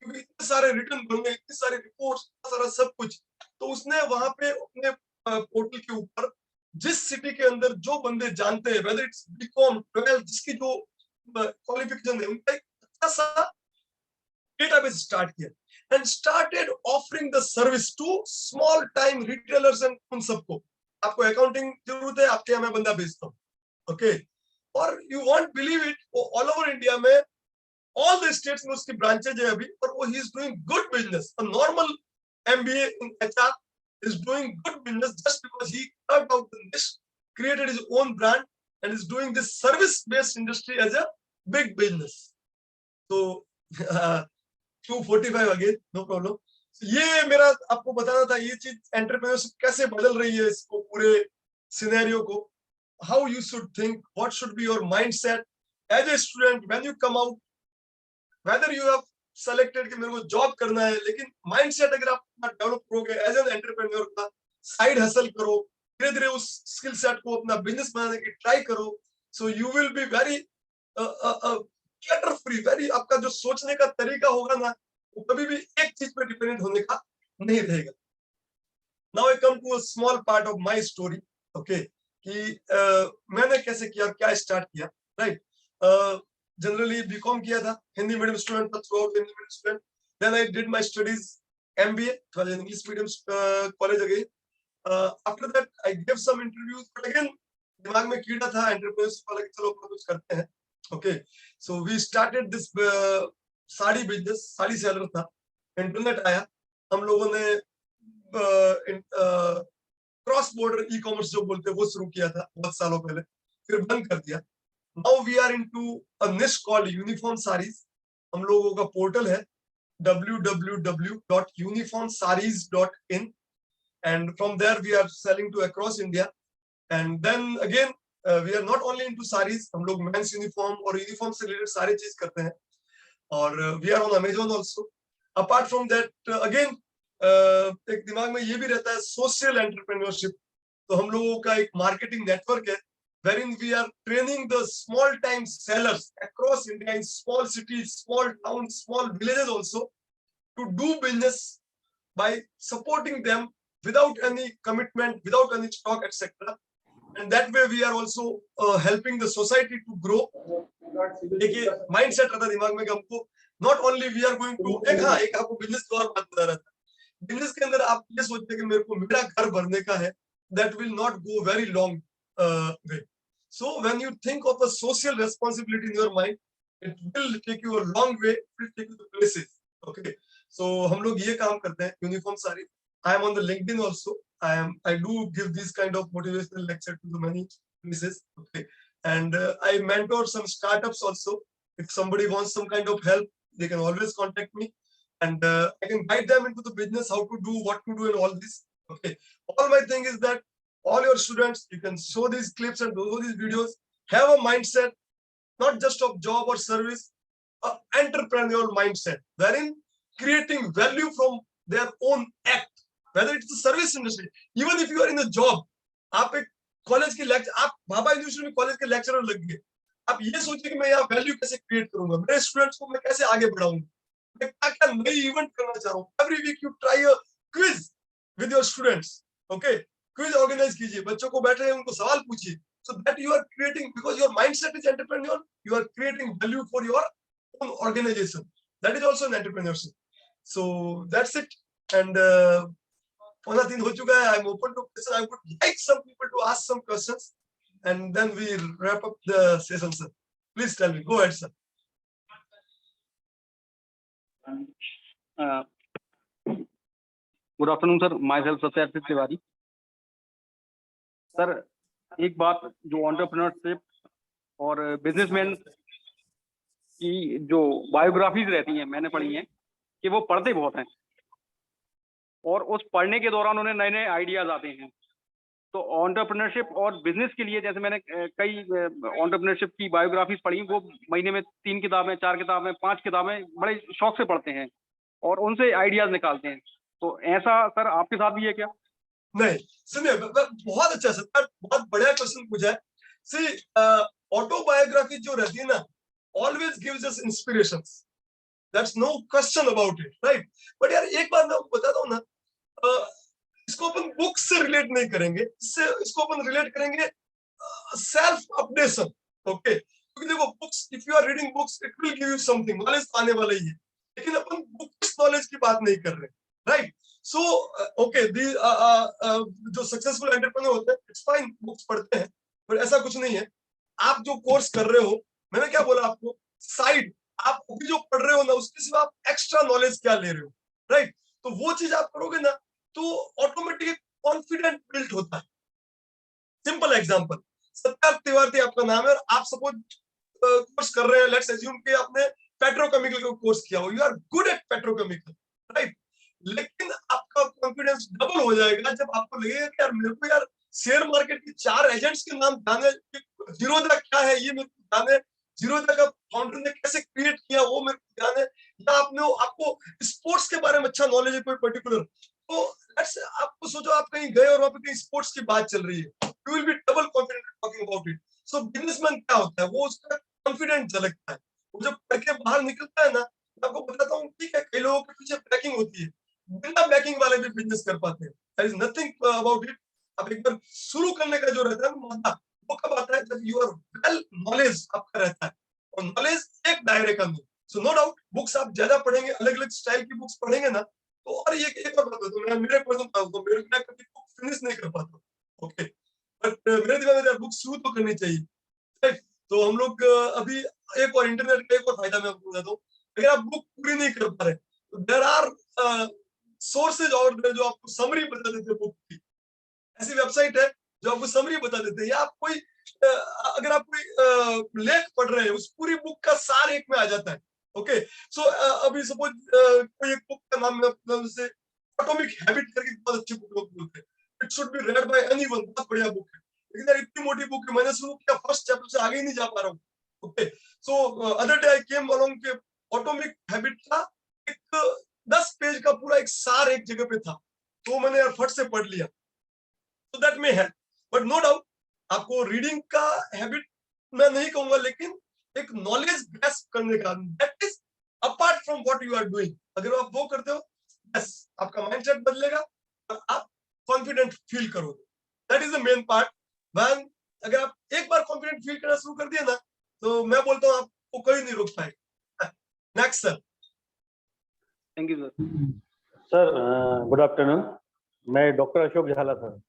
क्योंकि इतने सारे रिटर्न बन गए, इतने सारे रिपोर्ट्स, सारा सब कुछ. तो उसने वहां पे अपने पोर्टल के ऊपर जिस सिटी के अंदर जो बंदे जानते हैं, वेदर इट्स बीकॉम 12, जिसकी जो क्वालिफिकेशन है, उनका एक अच्छा सा डेटाबेस स्टार्ट किया and started offering the service to small time retailers and उन सबको, आपको अकाउंटिंग जरूरत है, आपके यहाँ मैं बंदा भेजता हूँ. ओके, और you won't believe it, all over India में ऑल द स्टेट्स में उसकी ब्रांचेज है अभी, और वो he is doing good business. A normal MBA in HR is doing good business just because he carved out the niche, created his own brand, and is doing this service-based industry as a big business. So 245 again, no problem. So, ये मेरा आपको बताना था, ये चीज entrepreneurship कैसे बदल रही है इसको, पूरे सिनेरियो को. How you should think, what should be your mindset as a student when you come out, whether you have selected कि मेरे को जॉब करना है, लेकिन माइंडसेट अगर आप डेवलप करोगे एज एन एंटरप्रेन्योर का, साइड हसल करो, धीरे धीरे उस स्किल सेट को अपना बिजनेस बनाने की ट्राई करो. So you will be very clutter free, very, आपका जो सोचने का तरीका होगा ना, वो कभी भी एक चीज पे डिपेंडेंट होने का नहीं रहेगा. Now I come to a small part of my story. Okay, कि मैंने कैसे किया और क्या स्टार्ट किया, राइट? जनरली बीकॉम किया था, हिंदी मीडियम स्टूडेंट था, throughout Hindi medium student. Then I did my studies MBA, it was an English medium college again. After that I gave some interviews, but again दिमाग में कीड़ा था entrepreneurship वाला कि चलो अपना कुछ करते हैं. Okay, so we started this sari business. Sari seller था, इंटरनेट आया, हम लोगों ने क्रॉस बॉर्डर ई कॉमर्स जो बोलते हैं वो शुरू किया था बहुत सालों पहले, फिर बंद कर दिया. Now we are into a niche called uniform saris. हम लोगों का पोर्टल है www.uniformsarees.in, and from there we are selling to across India. And then again we are not only into sarees, हम लोग मेंस यूनिफॉर्म और यूनिफॉर्म से related सारी चीज करते हैं, और we are on Amazon also. Apart from that again एक दिमाग में ये भी रहता है सोशल एंटरप्रेन्योरशिप. तो हम लोगों का एक मार्केटिंग नेटवर्क है wherein we are training the small time sellers across India in small cities, small towns, small villages also, to do business by supporting them without any commitment, without any stock, etc. And that way we are also helping the society to grow. देखिए mindset रहता है दिमाग में कि हमको not only we are going to एक आपको business की और बात बता रहा था. बिजनेस के अंदर आप ये सोचते हैं कि मेरे को मेरा घर भरने का है, that will not go very long way. So when you think of a social responsibility in your mind, it will take you a long way, it will take you to places. Okay, so हम लोग ये काम करते हैं uniform sari. I am on the LinkedIn also. I do give these kind of motivational lecture to the many places. Okay, and I mentor some startups also. If somebody wants some kind of help, they can always contact me, and I can guide them into the business, how to do, what to do, and all this. Okay, all my thing is that all your students, you can show these clips and do these videos, have a mindset not just of job or service, an entrepreneurial mindset, wherein creating value from their own act, whether it's the service industry, even if you are in a job. आप एक college के lecture, आप Bhabha university में college के lecturer लग गए, आप ये सोचिए कि मैं यहाँ वैल्यू कैसे क्रिएट करूंगा, मेरे स्टूडेंट्स को मैं कैसे आगे बढ़ाऊंगा, मैं क्या क्या नई इवेंट करना चाह रहा हूँ. Every week you try a quiz with your students. Okay, quiz organise कीजिए, बच्चों को बैठे हैं उनको सवाल पूछिए, so that you are creating, because your mindset is entrepreneurial, you are creating value for your own organization. That is also an entrepreneurship. So that's it. And 15 हो चुका है. I'm open to question. I would like some people to ask some questions, and then we wrap up the session, sir. Please tell me. Go ahead, sir. Good afternoon sir, myself Satyarthit Tiwari. Sir एक बात जो entrepreneurship और businessman की जो biographies रहती हैं मैंने पढ़ी हैं कि वो पढ़ते बहुत हैं और उस पढ़ने के दौरान उन्हें नए नए आइडियाज आते हैं. तो एंटरप्रेन्योरशिप और बिजनेस के लिए जैसे मैंने कई एंटरप्रेन्योरशिप की बायोग्राफीज पढ़ी, वो महीने में 3 किताबें, 4 किताबें, 5 किताबें बड़े शौक से पढ़ते हैं और उनसे आइडियाज निकालते हैं. तो ऐसा सर आपके साथ भी है क्या? नहीं, सुनिए, बहुत अच्छा सर, बहुत बढ़िया क्वेश्चन पूछा है. सी ऑटोबायोग्राफी जो रहती है ना, always gives us inspirations, that's no question about it, right. But यार एक बात मैं आपको बताता हूँ ना, इसको अपन बुक्स से रिलेट नहीं करेंगे, इसको अपन रिलेट करेंगे सेल्फ अपडेशन. ओके, क्योंकि देखो books, if you are reading books, it will give you something, knowledge आने वाला ही है, लेकिन अपन बुक्स नॉलेज की बात नहीं कर रहे, राइट. सो ओके, जो सक्सेसफुल एंटरप्रेन्योर होते हैं, इट्स फाइन बुक्स पढ़ते हैं, पर ऐसा कुछ नहीं है. आप जो कोर्स कर रहे हो, मैंने क्या बोला आपको, साइड आप अभी जो पढ़ रहे हो ना, उसके सिवा आप एक्स्ट्रा नॉलेज क्या ले रहे हो, राइट. तो वो चीज आप करोगे ना, तो ऑटोमेटिक कॉन्फिडेंट बिल्ड होता है. सिंपल एग्जांपल, सत्यार्थ तिवारी आपका नाम है और आप सपोज कोर्स कर रहे हैं, लेट्स अज्यूम कि आपने पेट्रोकेमिकल का कोर्स किया हो, you are good at petrochemical, right. लेकिन आपका कॉन्फिडेंस डबल हो जाएगा जब आपको लगेगा कि यार मेरे को यार शेयर मार्केट के 4 एजेंट्स के नाम जाने, जीरोधा क्या है ये मेरे को जाने, जीरोधा का फाउंडर ने कैसे क्रिएट किया वो मेरे को जाने, या आपको स्पोर्ट्स के बारे में अच्छा नॉलेज है कोई पर्टिकुलर, तो आपको सोचो आप कहीं गए और वहां पे कहीं स्पोर्ट्स की बात चल रही है, you will be double confident talking about it. So businessman क्या होता है, वो उसका कॉन्फिडेंस झलकता है, वो जब पढ़ के बाहर निकलता है ना, मैं आपको बताता हूँ, ठीक है कई लोगों के पीछे बैकिंग होती है, बिना बैकिंग वाले भी बिजनेस कर पाते हैं, there is nothing about it. अब एक बार शुरू करने का जो रहता है ना मजा, वो कब आता है जब यू आर वेल नॉलेज आपका रहता है, और नॉलेज एक दायरे का अंदर। सो नो डाउट बुक्स आप ज्यादा पढ़ेंगे, अलग अलग स्टाइल की बुक्स पढ़ेंगे ना, तो और ये एक और बात बताऊं, मैं मेरे पर्सनल बात बताऊं, मेरे मैं कभी बुक फिनिश नहीं कर पाता, ओके, बट मेरे दिमाग में बुक शुरू तो करनी चाहिए, राइट। तो हम लोग अभी एक और इंटरनेट का एक और फायदा मैं आपको बताता हूँ, अगर आप बुक पूरी नहीं कर पा रहे तो देयर आर सोर्सेज और जो आपको समरी बता देते हैं बुक की, ऐसी वेबसाइट है जो आपको समरी बता देते हैं, या आप कोई अगर आप कोई लेख पढ़ रहे हैं उस पूरी बुक का सार एक में आ जाता है, ओके। सो अभी सपोज कोई एक बुक का नाम मैं जैसे एटॉमिक हैबिट करके बहुत अच्छी बुक लोग बोलते हैं, it should B red bye anyone, बहुत बढ़िया बुक है, लेकिन यार इतनी मोटी बुक है, मैंने शुरू किया फर्स्ट चैप्टर से आगे ही नहीं जा पा रहा हूँ, okay. So other day I came along के एटॉमिक हैबिट का एक 10 पेज का पूरा एक सार एक जगह पे था, तो मैंने यार फट से पढ़ लिया, तो दैट में है। बट नो डाउट आपको रीडिंग का हैबिट मैं नहीं कहूंगा, लेकिन एक नॉलेज ग्रैस्प करने का, that is apart from what you are doing, अगर आप वो करते हो यस आपका माइंडसेट बदलेगा और आप कॉन्फिडेंट फील करोगे, that is the main part. When अगर आप एक बार कॉन्फिडेंट फील करना शुरू कर दिया ना, तो मैं बोलता हूँ आपको कोई नहीं रोक पाएगा। Next sir. Thank you sir. Sir good afternoon, मैं डॉक्टर अशोक झाला सर।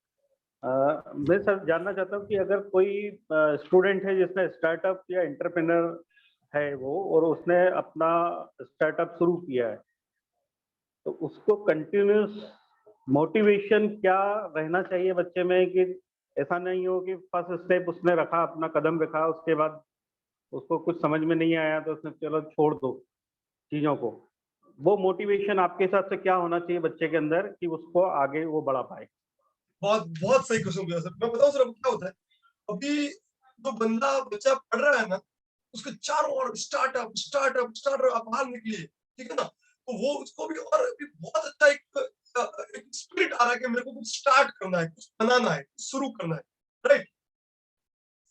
मैं सर जानना चाहता हूँ कि अगर कोई स्टूडेंट है जिसने स्टार्टअप या एंटरप्रेन्योर है वो, और उसने अपना स्टार्टअप शुरू किया है, तो उसको कंटिन्यूस मोटिवेशन क्या रहना चाहिए बच्चे में, कि ऐसा नहीं हो कि फर्स्ट स्टेप उसने रखा, अपना कदम रखा, उसके बाद उसको कुछ समझ में नहीं आया तो उसने चलो छोड़ दो चीज़ों को। वो मोटिवेशन आपके हिसाब से क्या होना चाहिए बच्चे के अंदर कि उसको आगे वो बढ़ा पाए? बहुत बहुत सही क्वेश्चन किया सर। मैं बताऊं सर क्या होता है, अभी जो बंदा बच्चा पढ़ रहा है ना, उसके चारों ओर स्टार्टअप स्टार्टअप स्टार्टअप, आप बाहर निकलिए, ठीक है ना, तो वो उसको भी और भी बहुत अच्छा एक स्पिरिट आ रहा है कि मेरे को कुछ स्टार्ट करना है, कुछ बनाना है, कुछ शुरू करना है, राइट।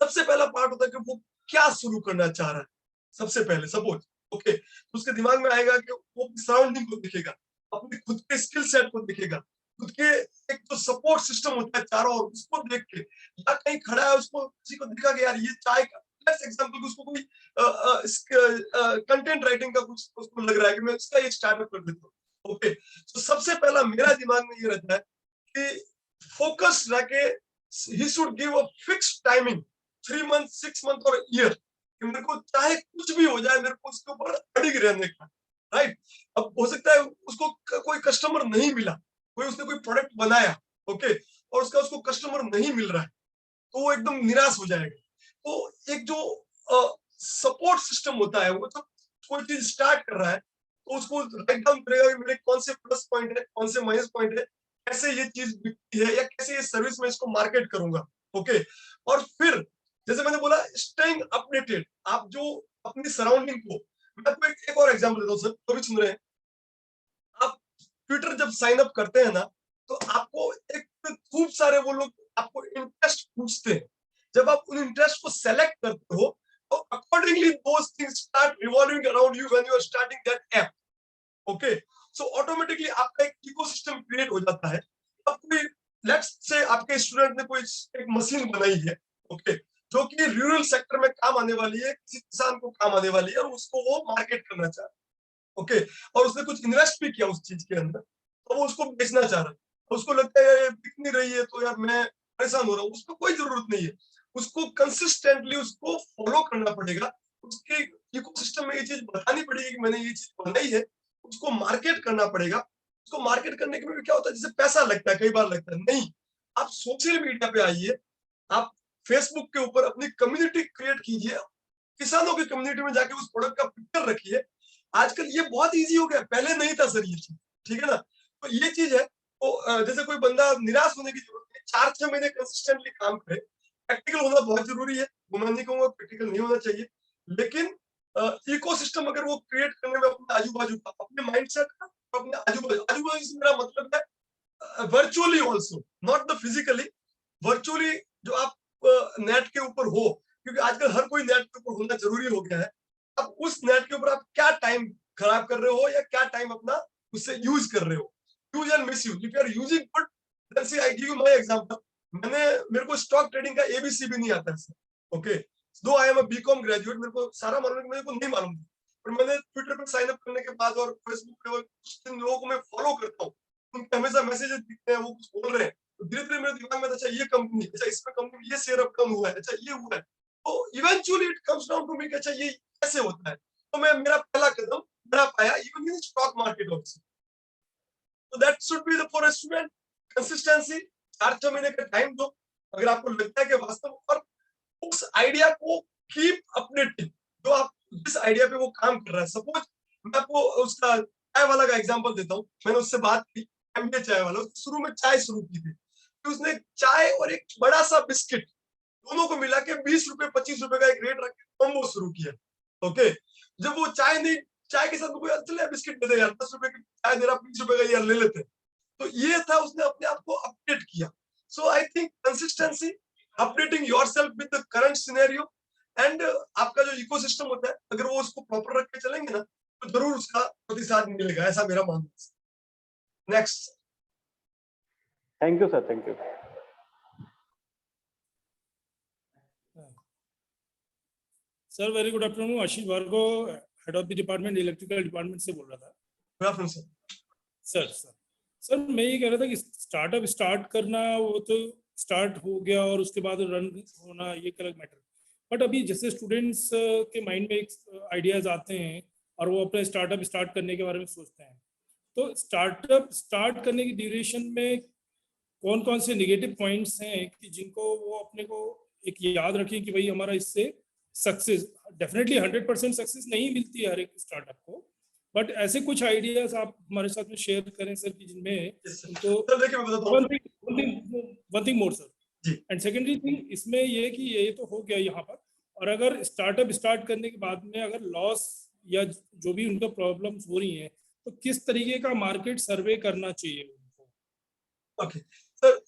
सबसे पहला पार्ट होता है कि वो क्या शुरू करना चाह रहा है। सबसे पहले सपोज ओके, तो उसके दिमाग में आएगा कि वो सराउंडिंग को दिखेगा, अपने खुद के स्किल सेट को दिखेगा, खुद के एक जो सपोर्ट सिस्टम होता है चारों ओर उसको देख के, या कहीं खड़ा है उसको किसी को दिखा कि यार ये चाय का लेट्स एग्जांपल, उसको कोई कंटेंट राइटिंग का कुछ उसको लग रहा है कि मैं इसका एक स्टार्टअप कर देता हूँ, ओके। तो सबसे पहला मेरा दिमाग में ये रहता है कि फोकस रह के he should give a fixed timing 3 month 6 month और ईयर, मेरे को चाहे कुछ भी हो जाए मेरे को उसके ऊपर अड़िग रहने का, राइट। अब हो सकता है उसको कोई कस्टमर नहीं मिला, उसने कोई प्रोडक्ट बनाया, ओके, और उसको कस्टमर नहीं मिल रहा है, तो वो एकदम निराश हो जाएगा। तो एक जो सपोर्ट सिस्टम होता है, वो जब कोई चीज स्टार्ट कर रहा है तो उसको राइट डाउन करेगा कि मेरे कौन से प्लस पॉइंट है, कौन से माइनस पॉइंट है, कैसे ये चीज बिकती है या कैसे ये सर्विस में इसको मार्केट करूंगा, ओके। और फिर जैसे मैंने बोला स्टेइंग अपडेटेड, आप जो अपनी सराउंडिंग को, मैं आपको एक और एग्जांपल देता हूं सर, तो भी सुन रहे हैं आप, ट्विटर जब साइन अप करते हैं ना, तो आपको एक खूब सारे वो लोग आपको इंटरेस्ट पूछते हैं, जब आप उन इंटरेस्ट को सेलेक्ट करते हो तो accordingly those things start revolving around you when you are starting that app, okay. So automatically आपका एक इकोसिस्टम क्रिएट हो जाता है। अब कोई लेट्स से आपके स्टूडेंट ने कोई एक मशीन बनाई है, ओके, जो कि रूरल सेक्टर में काम आने वाली है, किसी किसान को काम आने वाली है, और उसको वो मार्केट करना चाह रहा है, ओके, और उसने कुछ इन्वेस्ट भी किया उस चीज के अंदर, तो वो उसको बेचना चाह रहा है, उसको लगता है ये बिक नहीं रही है तो यार मैं परेशान हो रहा हूँ, उसको कोई जरूरत नहीं है, उसको कंसिस्टेंटली उसको फॉलो करना पड़ेगा, उसके इकोसिस्टम में ये चीज बतानी पड़ेगी कि मैंने ये चीज बनाई है, उसको मार्केट करना पड़ेगा। उसको मार्केट करने के में क्या होता है, जैसे पैसा लगता है, कई बार लगता है, नहीं, आप सोशल मीडिया पे आइए, आप फेसबुक के ऊपर अपनी कम्युनिटी क्रिएट कीजिए, किसानों की कम्युनिटी में जाके उस प्रोडक्ट का पिक्चर रखिए। आजकल ये बहुत इजी हो गया, पहले नहीं था सर ये चीज, ठीक है ना। तो ये चीज है, तो जैसे कोई बंदा निराश होने की जरूरत नहीं, 4-6 महीने कंसिस्टेंटली काम करे। प्रैक्टिकल होना बहुत जरूरी है, वो मैं नहीं कहूंगा प्रैक्टिकल नहीं होना चाहिए, लेकिन इकोसिस्टम अगर वो क्रिएट करने में अपने आजू बाजू का, अपने माइंडसेट का, अपने आजू बाजू से मेरा मतलब है virtually also, not the physically, virtually जो आप नेट के ऊपर हो, क्योंकि आजकल हर कोई नेट के ऊपर होना जरूरी हो गया है। अब उस नेट के ऊपर आप क्या टाइम खराब कर रहे हो या क्या टाइम अपना उससे यूज कर रहे हो, use and misuse. If you are using good, Then see, I give you my example. मेरे को स्टॉक ट्रेडिंग का एबीसी भी नहीं आता है, okay. Though I am a BCom graduate, मेरे को सारा मालूम है, मेरे को नहीं मालूम था, पर मैंने ट्विटर पे साइन अप करने के बाद और फेसबुक पे जिन लोगों को मैं फॉलो करता हूँ, उनके हमेशा मैसेजेस दिखते हैं, वो कुछ बोल रहे हैं, तो धीरे धीरे मेरे दिमाग में अच्छा ये कंपनी, अच्छा इसमें कंपनी ये शेयर अप डाउन हुआ है, अच्छा ये हुआ है, तो eventually it comes down to me कि अच्छा ये कैसे होता है। तो मैं मेरा पहला कदम बढ़ा पाया even in stock market also. तो that should be the for a student, consistency. 4-6 महीने का टाइम दो, अगर आपको लगता है कि वास्तव, और उस आइडिया को कीप अपडेटिंग, जो आप जिस आइडिया पे वो काम कर रहा है। सपोज मैं आपको उसका चाय वाला का एग्जांपल देता हूँ, मैंने उससे बात की, एमबीए चाय वाला, शुरू में चाय शुरू की थी, तो उसने चाय और एक बड़ा सा बिस्किट दोनों को मिला के 20 रुपए 25 रुपए का एक रेट रख के कॉम्बो शुरू किया, ओके। जब वो चाय के साथ कोई चले बिस्किट दे दे यार, 10 रुपए की चाय दे रहा, 20 रुपए का यार ले लेते, तो ये था, उसने अपने आप को अपडेट किया। So I think consistency, updating yourself with the current scenario, and आपका जो इकोसिस्टम होता है, अगर वो उसको प्रॉपर रख के चलेंगे ना, तो जरूर उसका प्रतिसाद मिलेगा, ऐसा मेरा मानना है। Next. Thank you sir, thank you. Sir very good afternoon, Ashish Bhargava, head of the department, electrical department से बोल रहा था। Good afternoon sir. सर मैं ये कह रहा था कि स्टार्टअप स्टार्ट करना वो तो स्टार्ट हो गया और उसके बाद रन होना ये अलग मैटर, बट अभी जैसे स्टूडेंट्स के माइंड में एक आइडियाज आते हैं और वो अपने स्टार्टअप स्टार्ट करने के बारे में सोचते हैं, तो स्टार्टअप स्टार्ट करने की ड्यूरेशन में कौन कौन से नेगेटिव पॉइंट्स हैं कि जिनको वो अपने को एक याद रखें कि भाई हमारा इससे सक्सेस, डेफिनेटली 100% सक्सेस नहीं मिलती है हर एक स्टार्टअप को, बट ऐसे कुछ आइडियाज आप हमारे साथ में शेयर करें सर, कि जिनमें उनको देखिए मैं बताता हूँ। One thing more sir ji. And secondary thing इसमें ये कि ये तो हो गया यहाँ पर, और अगर स्टार्टअप स्टार्ट करने के बाद में अगर लॉस या जो भी उनको प्रॉब्लम्स हो रही हैं, तो किस तरीके का मार्केट सर्वे करना चाहिए उनको। ओके सर,